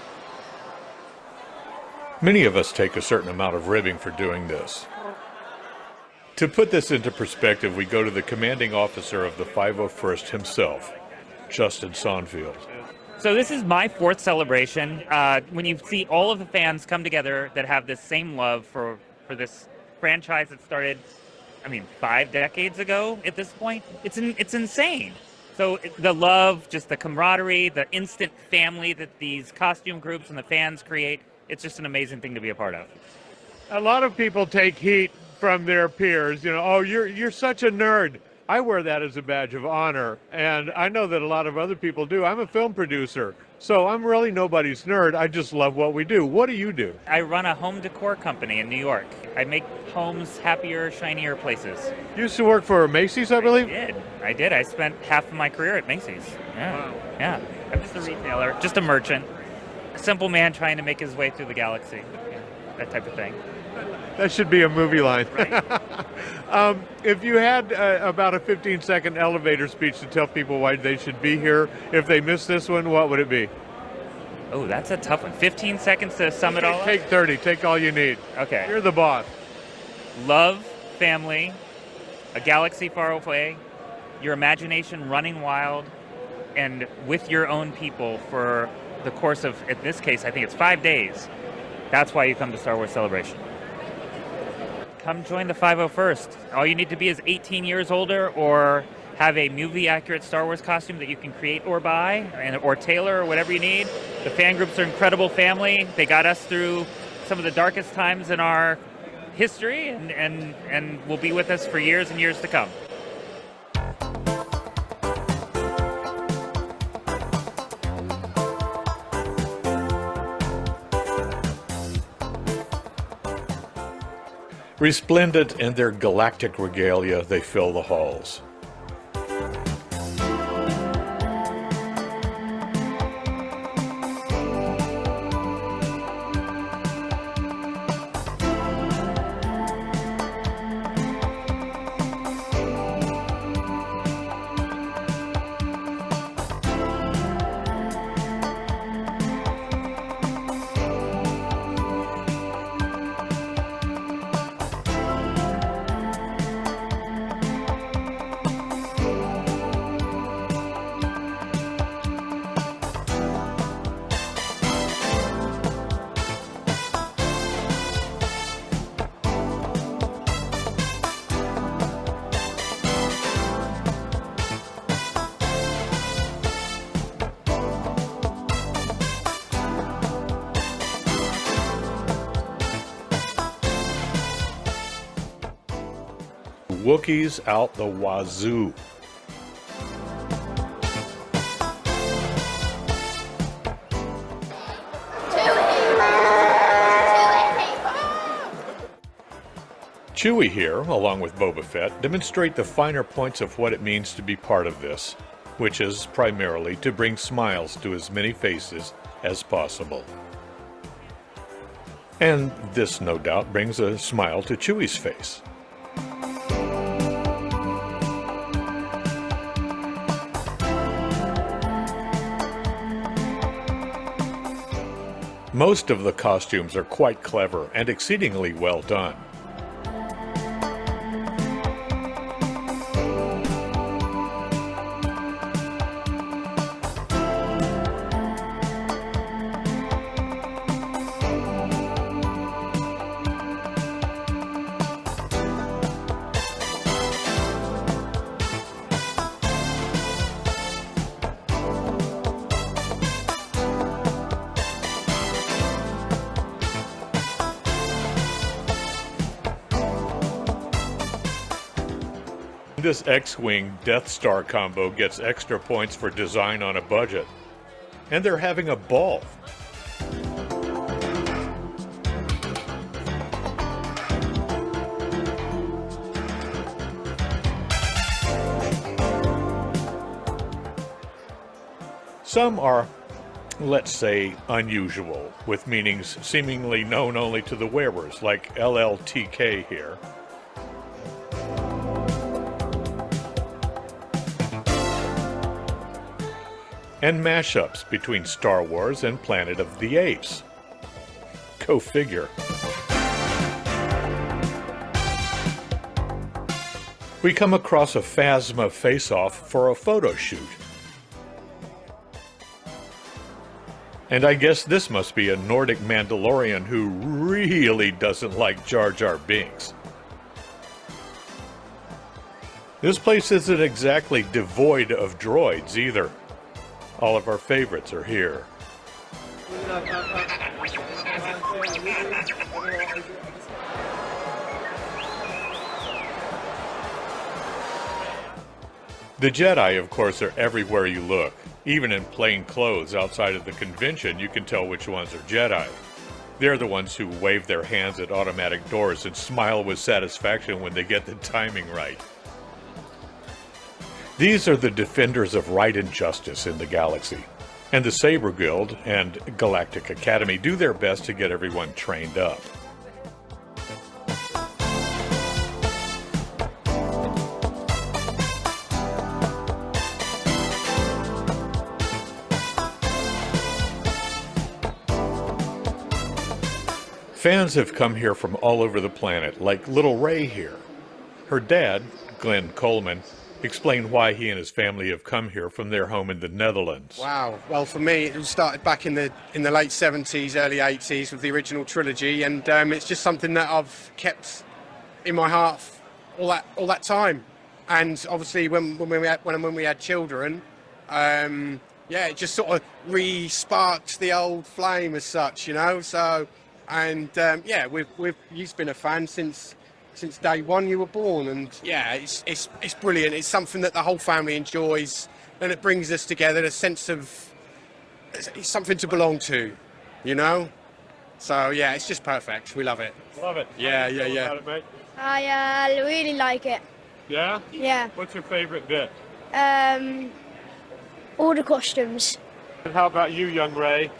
Many of us take a certain amount of ribbing for doing this. To put this into perspective, we go to the commanding officer of the 501st himself, Justin Sonfield. So this is my 4th celebration. When you see all of the fans come together that have this same love for this franchise that started 5 decades ago at this point, it's insane. So the love, just the camaraderie, the instant family that these costume groups and the fans create, it's just an amazing thing to be a part of. A lot of people take heat from their peers, oh, you're such a nerd. I wear that as a badge of honor, and I know that a lot of other people do. I'm a film producer, so I'm really nobody's nerd. I just love what we do. What do you do? I run a home decor company in New York. I make homes happier, shinier places. You used to work for Macy's, I believe? I did. I spent half of my career at Macy's. Yeah. Wow. Yeah. I'm just a retailer, just a merchant, a simple man trying to make his way through the galaxy. Yeah, that type of thing. That should be a movie line. Right. If you had about a 15-second elevator speech to tell people why they should be here, if they missed this one, what would it be? Oh, that's a tough one. 15 seconds to sum it all up? Take 30. Take all you need. Okay. You're the boss. Love, family, a galaxy far away, your imagination running wild, and with your own people for the course of, in this case, I think it's 5 days. That's why you come to Star Wars Celebration. Come join the 501st. All you need to be is 18 years older or have a movie-accurate Star Wars costume that you can create or buy or tailor or whatever you need. The fan groups are an incredible family. They got us through some of the darkest times in our history and will be with us for years and years to come. Resplendent in their galactic regalia, they fill the halls. Wookiees out the wazoo. Chewie here, along with Boba Fett, demonstrate the finer points of what it means to be part of this. which is primarily to bring smiles to as many faces as possible. And this, no doubt, brings a smile to Chewie's face. Most of the costumes are quite clever and exceedingly well done. This X-Wing Death Star combo gets extra points for design on a budget. And they're having a ball. Some are, let's say, unusual, with meanings seemingly known only to the wearers, like LLTK here. And mashups between Star Wars and Planet of the Apes. Go figure. We come across a Phasma face-off for a photo shoot. And I guess this must be a Nordic Mandalorian who really doesn't like Jar Jar Binks. This place isn't exactly devoid of droids either. All of our favorites are here. The Jedi, of course, are everywhere you look. Even in plain clothes outside of the convention, you can tell which ones are Jedi. They're the ones who wave their hands at automatic doors and smile with satisfaction when they get the timing right. These are the defenders of right and justice in the galaxy, and the Saber Guild and Galactic Academy do their best to get everyone trained up. Fans have come here from all over the planet, like little Ray here. Her dad, Glenn Coleman, explain why he and his family have come here from their home in the Netherlands. Wow. Well, for me, it started back in the late 70s, early 80s with the original trilogy, and it's just something that I've kept in my heart all that time. And obviously, when we had children, yeah, it just sort of re-sparked the old flame as such, you know. So, and yeah, you've been a fan since day one you were born, and yeah, it's brilliant. It's something that the whole family enjoys, and it brings us together, a sense of it's something to belong to, you know. So yeah, it's just perfect. We love it. Love it. Yeah, yeah, yeah. About it, mate? I really like it. Yeah? Yeah. What's your favorite bit? All the costumes. And how about you, young Ray?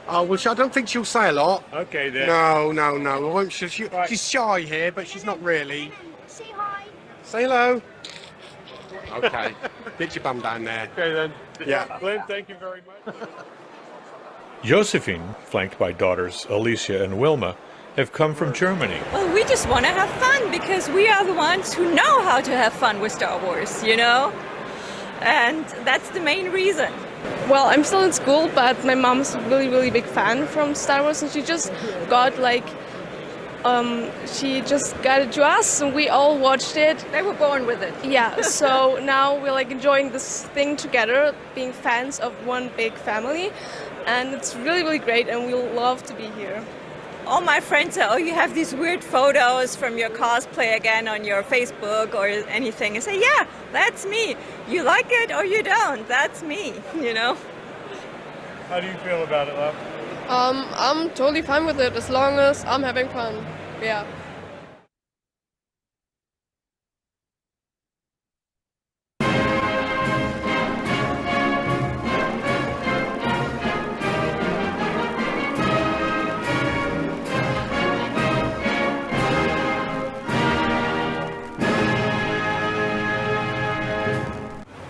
Oh, well, I don't think she'll say a lot. Okay, then. No. I won't. She's shy here, but she's not really. Say hi. Say hello. Okay. Get your bum down there. Okay, then. Yeah. Glenn, thank you very much. Josephine, flanked by daughters Alicia and Wilma, have come from Germany. Well, we just want to have fun because we are the ones who know how to have fun with Star Wars, you know? And that's the main reason. Well, I'm still in school, but my mom's a really big fan from Star Wars, and she just got she just got it to us, and we all watched it. They were born with it. Yeah, so now we're like enjoying this thing together, being fans of one big family, and it's really great, and we love to be here. All my friends say, oh, you have these weird photos from your cosplay again on your Facebook or anything. I say, yeah, that's me. You like it or you don't, that's me, you know? How do you feel about it, love? I'm totally fine with it as long as I'm having fun. Yeah.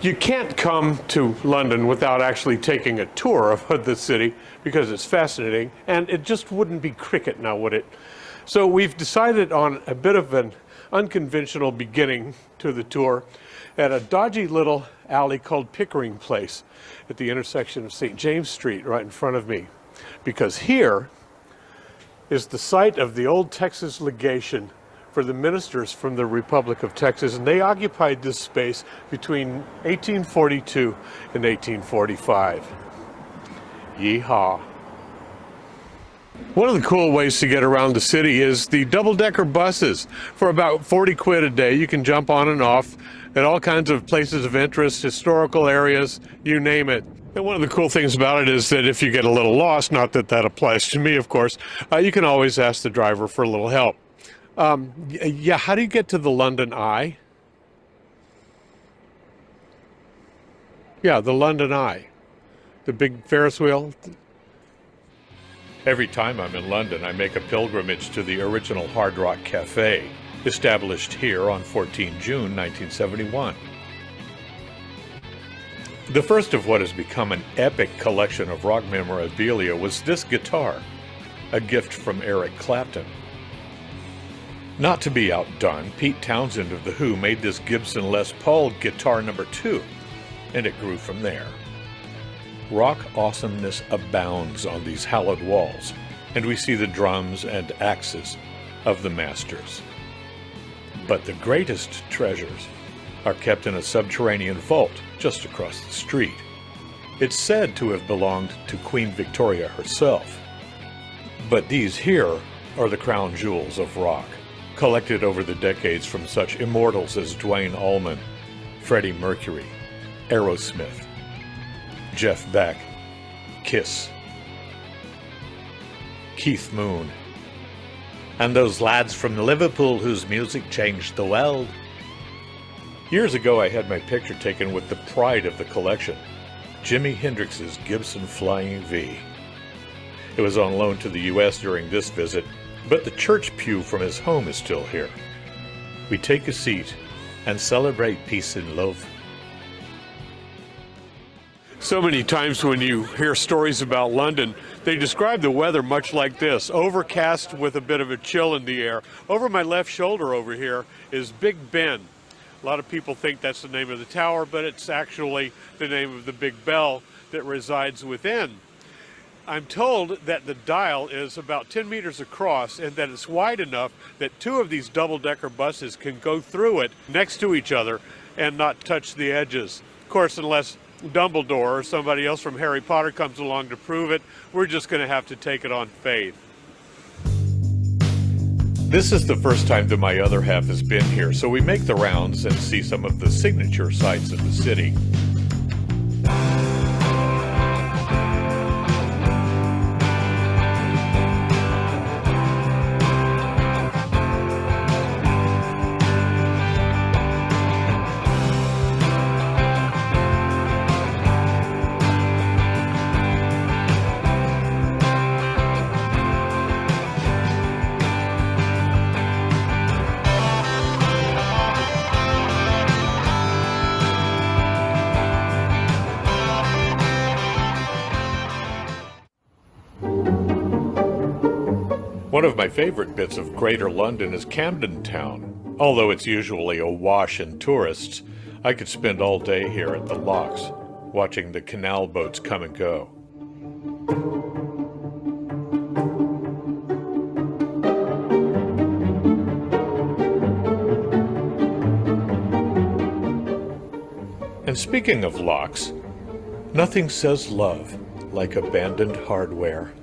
You can't come to London without actually taking a tour of the city because it's fascinating, and it just wouldn't be cricket now, would it? So we've decided on a bit of an unconventional beginning to the tour at a dodgy little alley called Pickering Place at the intersection of St. James Street right in front of me, because here is the site of the old Texas legation for the ministers from the Republic of Texas, and they occupied this space between 1842 and 1845. Yeehaw. One of the cool ways to get around the city is the double-decker buses. For about 40 quid a day, you can jump on and off at all kinds of places of interest, historical areas, you name it. And one of the cool things about it is that if you get a little lost, not that that applies to me, of course, you can always ask the driver for a little help. Yeah, how do you get to the London Eye? Yeah, the London Eye. The big Ferris wheel. Every time I'm in London, I make a pilgrimage to the original Hard Rock Cafe, established here on 14 June 1971. The first of what has become an epic collection of rock memorabilia was this guitar, a gift from Eric Clapton. Not to be outdone, Pete Townsend of The Who made this Gibson Les Paul guitar number 2, and it grew from there. Rock awesomeness abounds on these hallowed walls, and we see the drums and axes of the masters. But the greatest treasures are kept in a subterranean vault just across the street. It's said to have belonged to Queen Victoria herself. But these here are the crown jewels of rock, collected over the decades from such immortals as Duane Allman, Freddie Mercury, Aerosmith, Jeff Beck, Kiss, Keith Moon, and those lads from Liverpool whose music changed the world. Years ago, I had my picture taken with the pride of the collection, Jimi Hendrix's Gibson Flying V. It was on loan to the U.S. during this visit, but the church pew from his home is still here. We take a seat and celebrate peace and love. So many times when you hear stories about London, they describe the weather much like this: overcast with a bit of a chill in the air. Over my left shoulder over here is Big Ben. A lot of people think that's the name of the tower, but it's actually the name of the big bell that resides within. I'm told that the dial is about 10 meters across and that it's wide enough that 2 of these double-decker buses can go through it next to each other and not touch the edges. Of course, unless Dumbledore or somebody else from Harry Potter comes along to prove it, we're just going to have to take it on faith. This is the first time that my other half has been here, so we make the rounds and see some of the signature sights of the city. One of my favorite bits of Greater London is Camden Town. Although it's usually awash in tourists, I could spend all day here at the locks, watching the canal boats come and go. And speaking of locks, nothing says love like abandoned hardware.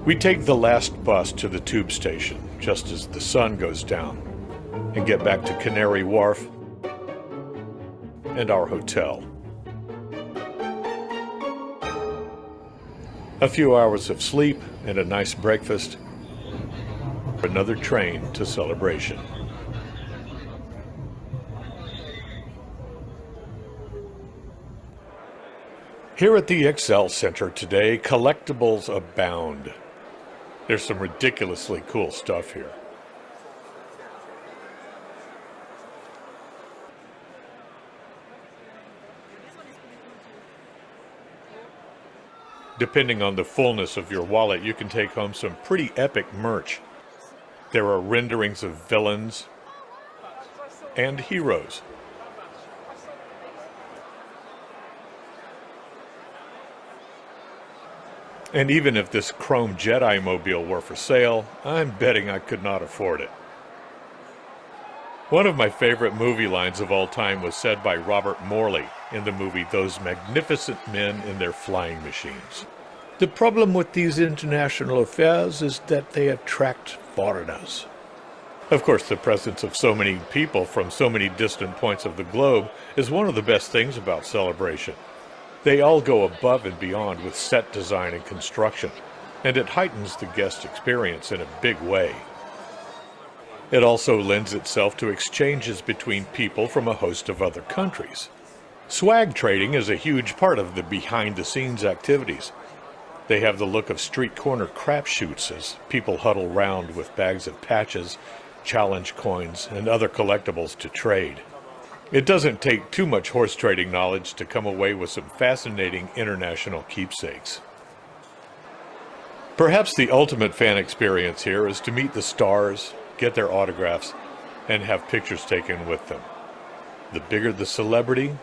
We take the last bus to the tube station just as the sun goes down and get back to Canary Wharf and our hotel. A few hours of sleep and a nice breakfast. Another train to Celebration. Here at the Excel Center today, collectibles abound. There's some ridiculously cool stuff here. Depending on the fullness of your wallet, you can take home some pretty epic merch. There are renderings of villains and heroes. And even if this chrome Jedi mobile were for sale, I'm betting I could not afford it. One of my favorite movie lines of all time was said by Robert Morley in the movie Those Magnificent Men in Their Flying Machines. The problem with these international affairs is that they attract foreigners. Of course, the presence of so many people from so many distant points of the globe is one of the best things about Celebration. They all go above and beyond with set design and construction, and it heightens the guest experience in a big way. It also lends itself to exchanges between people from a host of other countries. Swag trading is a huge part of the behind-the-scenes activities. They have the look of street corner crapshoots as people huddle round with bags of patches, challenge coins, and other collectibles to trade. It doesn't take too much horse trading knowledge to come away with some fascinating international keepsakes. Perhaps the ultimate fan experience here is to meet the stars, get their autographs, and have pictures taken with them. The bigger the celebrity,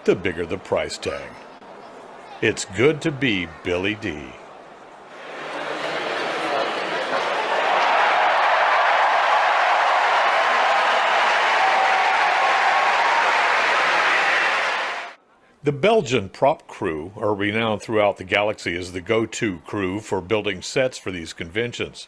the bigger the price tag. It's good to be Billy D. The Belgian prop crew are renowned throughout the galaxy as the go-to crew for building sets for these conventions.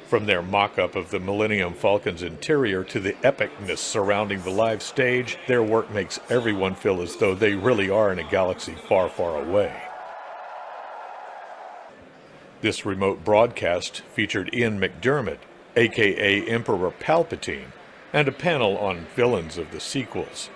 From their mock-up of the Millennium Falcon's interior to the epicness surrounding the live stage, their work makes everyone feel as though they really are in a galaxy far, far away. This remote broadcast featured Ian McDiarmid, aka Emperor Palpatine, and a panel on villains of the sequels.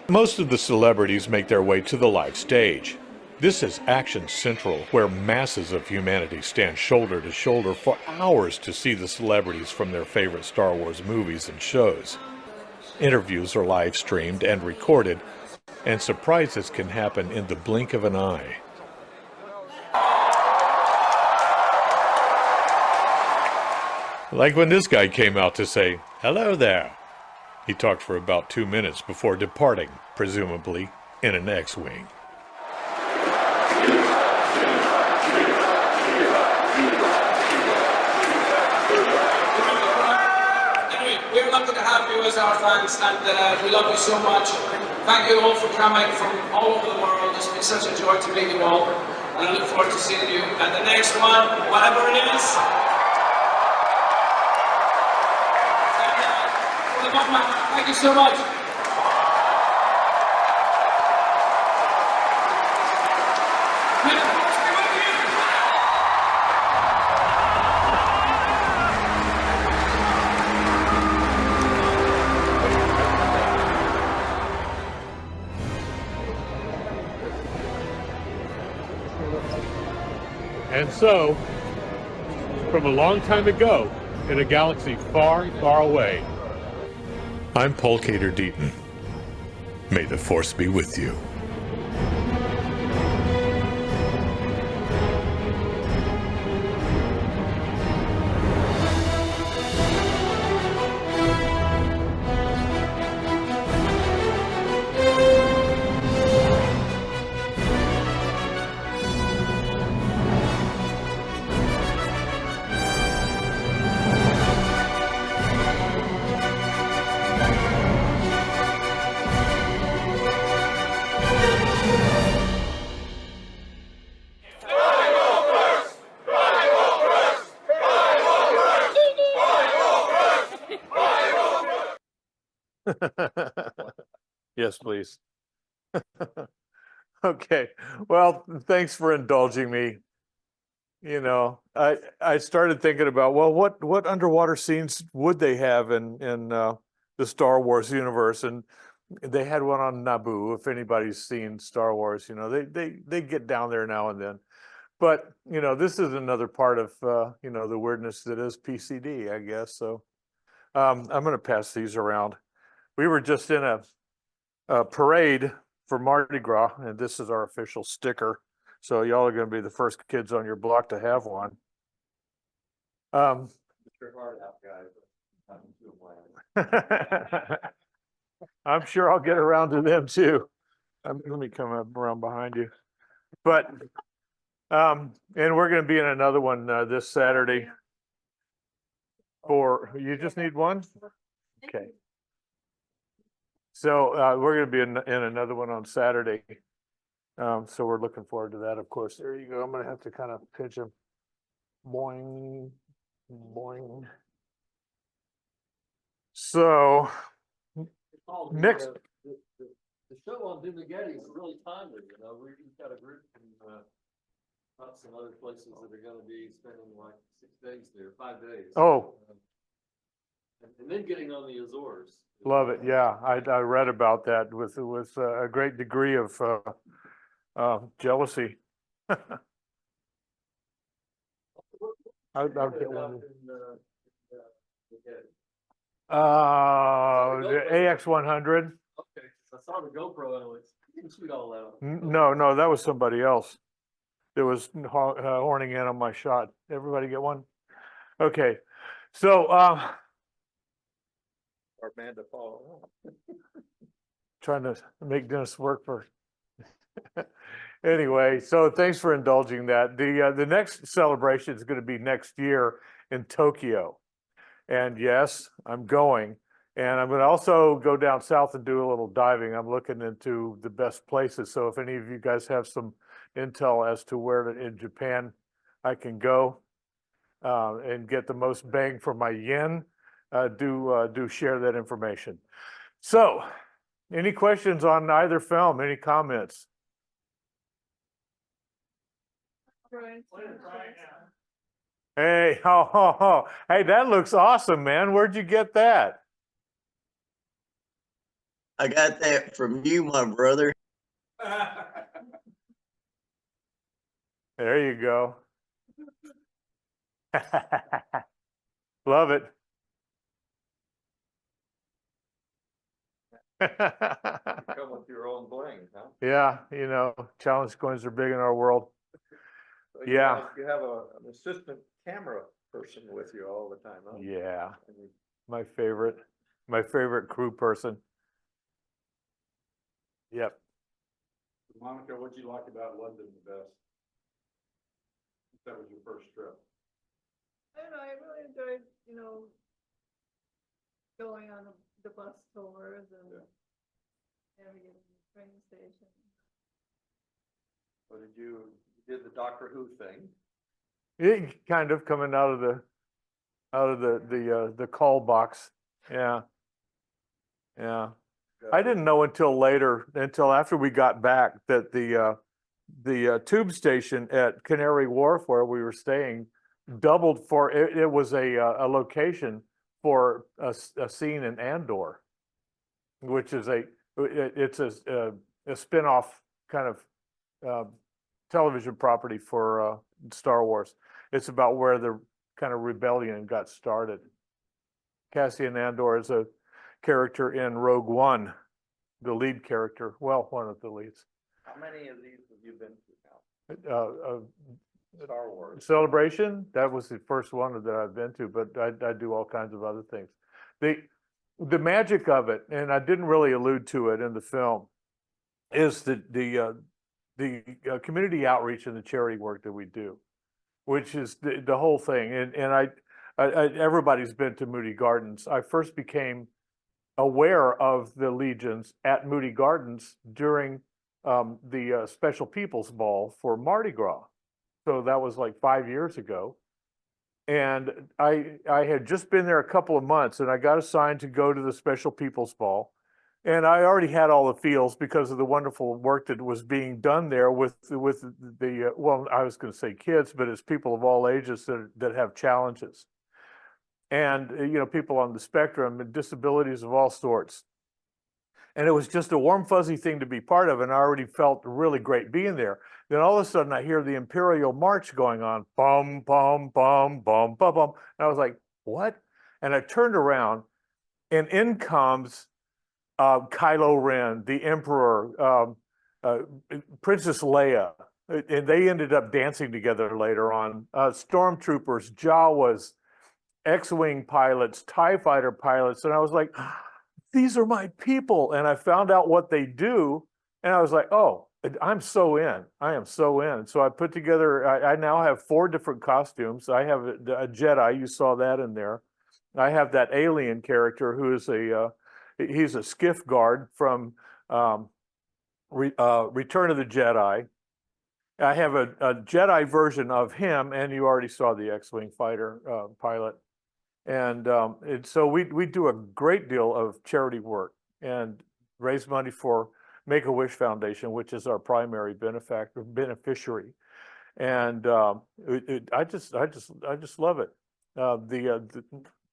Most of the celebrities make their way to the live stage. This is Action Central, where masses of humanity stand shoulder to shoulder for hours to see the celebrities from their favorite Star Wars movies and shows. Interviews are live streamed and recorded, and surprises can happen in the blink of an eye. Like when this guy came out to say, "Hello there." He talked for about 2 minutes before departing, presumably in an X-Wing. Anyway, we're lucky to have you as our fans, and we love you so much. Thank you all for coming from all over the world. It's been such a joy to meet you all, and I look forward to seeing you at the next one, whatever it is. Thank you so much. And so, from a long time ago, in a galaxy far, far away, I'm Paul Cater Deaton. May the Force be with you. Yes, please. Okay, well, thanks for indulging me. You know, I started thinking about, well, what underwater scenes would they have in the Star Wars universe? And they had one on Naboo. If anybody's seen Star Wars, you know, they get down there now and then. But you know, this is another part of you know, the weirdness that is PCD, I guess. So I'm going to pass these around. We were just in a parade for Mardi Gras, and this is our official sticker. So y'all are going to be the first kids on your block to have one. Get your heart out, guys. I'm sure I'll get around to them too. Let me come up around behind you. But, and we're going to be in another one this Saturday. You just need one? Okay. So we're going to be in another one on Saturday. So we're looking forward to that, of course. There you go. I'm going to have to kind of pinch him. Boing, boing. So next. The show on Dumageddon is really timely, you know. We've got a group from HUPS and other places that are going to be spending like 6 days there, 5 days. Oh. And then getting on the Azores. Love it. Yeah, I read about that with a great degree of jealousy. I'll get one. The AX100. Okay, I saw the GoPro and I went, you can shoot all that. No, that was somebody else. That was horning in on my shot. Everybody get one? Okay, so Amanda Paul. trying to make Dennis work for. Anyway, so thanks for indulging that. The next celebration is going to be next year in Tokyo. And yes, I'm going. And I'm going to also go down south and do a little diving. I'm looking into the best places. So if any of you guys have some intel as to where in Japan I can go and get the most bang for my yen, do share that information. So any questions on either film? Any comments? Hey, hey, that looks awesome, man. Where'd you get that? I got that from you, my brother. There you go. Love it. Come with your own bling, huh? Yeah, you know, challenge coins are big in our world. So Yeah. You have an assistant camera person with you all the time, huh? Yeah. My favorite crew person. Yep. Monica, what'd you like about London the best? That was your first trip. I don't know, I really enjoyed, you know, going on the bus tours and navigating the train station. What you did the Doctor Who thing? It kind of coming out of the call box. Yeah. Yeah. I didn't know until after we got back, that the tube station at Canary Wharf where we were staying doubled for it. It was a location for a scene in Andor, which is it's a spin-off kind of television property for Star Wars. It's about where the kind of rebellion got started. Cassian Andor is a character in Rogue One, the lead character. Well, one of the leads. How many of these have you been to now? Star Wars Celebration, that was the first one that I've been to, but I do all kinds of other things. The magic of it, and I didn't really allude to it in the film, is the community outreach and the charity work that we do, which is the whole thing. And everybody's been to Moody Gardens. I first became aware of the Legions at Moody Gardens during the Special People's Ball for Mardi Gras. So that was like 5 years ago. And I had just been there a couple of months, and I got assigned to go to the Special People's Ball. And I already had all the feels because of the wonderful work that was being done there with the well, I was going to say kids, but it's people of all ages that have challenges, and people on the spectrum and disabilities of all sorts. And it was just a warm, fuzzy thing to be part of, and I already felt really great being there. Then all of a sudden, I hear the Imperial March going on, bum, bum, bum, bum, bum, bum. And I was like, what? And I turned around, and in comes Kylo Ren, the Emperor, Princess Leia, and they ended up dancing together later on. Stormtroopers, Jawas, X-Wing pilots, TIE fighter pilots, and I was like, these are my people. And I found out what they do, and I was like, oh, I'm so in. I am so in. So I put together, I now have 4 different costumes. I have a Jedi, you saw that in there. I have that alien character who is he's a skiff guard from Return of the Jedi. I have a Jedi version of him, and you already saw the X-Wing fighter pilot. And so we do a great deal of charity work and raise money for Make-A-Wish Foundation, which is our primary beneficiary. And I just love it. The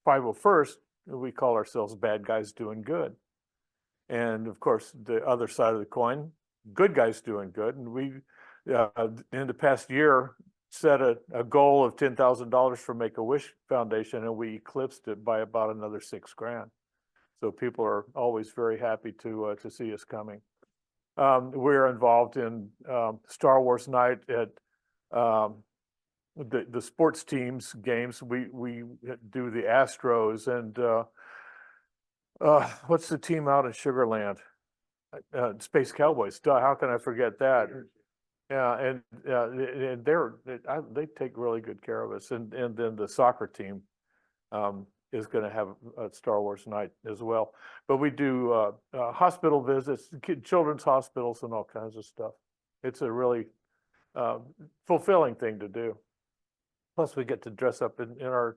501st, we call ourselves bad guys doing good. And of course, the other side of the coin, good guys doing good. And we, in the past year, set a goal of $10,000 for Make-A-Wish Foundation, and we eclipsed it by about another $6,000. So people are always very happy to see us coming. We're involved in Star Wars night at the sports teams games. We do the Astros and what's the team out in Sugar Land? Space Cowboys. Duh, how can I forget that? Yeah, and they take really good care of us. And then the soccer team is going to have a Star Wars night as well. But we do hospital visits, children's hospitals, and all kinds of stuff. It's a really fulfilling thing to do. Plus, we get to dress up in our,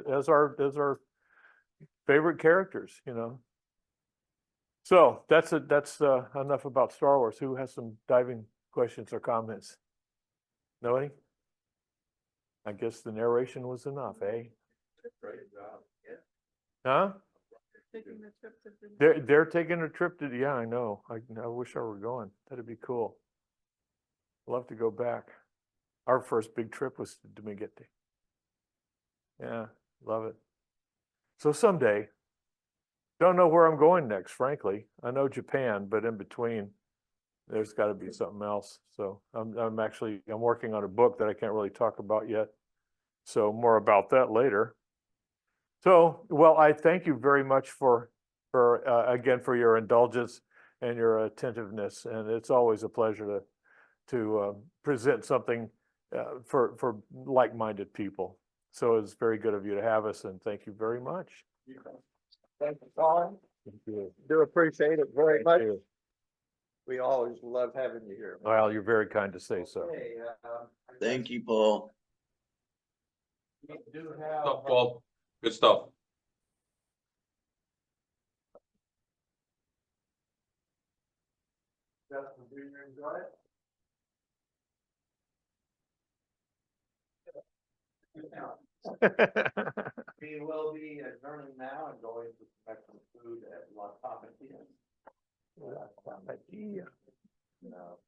as our favorite characters, So that's enough about Star Wars. Who has some diving questions or comments? Nobody? I guess the narration was enough, eh? Huh? They're taking a trip to, yeah, I know. I wish I were going. That'd be cool. Love to go back. Our first big trip was to Dumaguete. Yeah, love it. So someday, don't know where I'm going next, frankly. I know Japan, but in between, there's got to be something else. So I'm working on a book that I can't really talk about yet. So more about that later. So, well, I thank you very much for again, for your indulgence and your attentiveness. And it's always a pleasure to present something for like-minded people. So it's very good of you to have us, and thank you very much. Thank you, Colin. Thank you. Do appreciate it very much. Thank you. We always love having you here. Well, you're very kind to say so. Okay, Thank you, Paul. we do have. Stuff, Paul. Good stuff. Justin, do you enjoy it? We will be adjourning now and going to collect some food at La Tapatia. La Tapatia. No.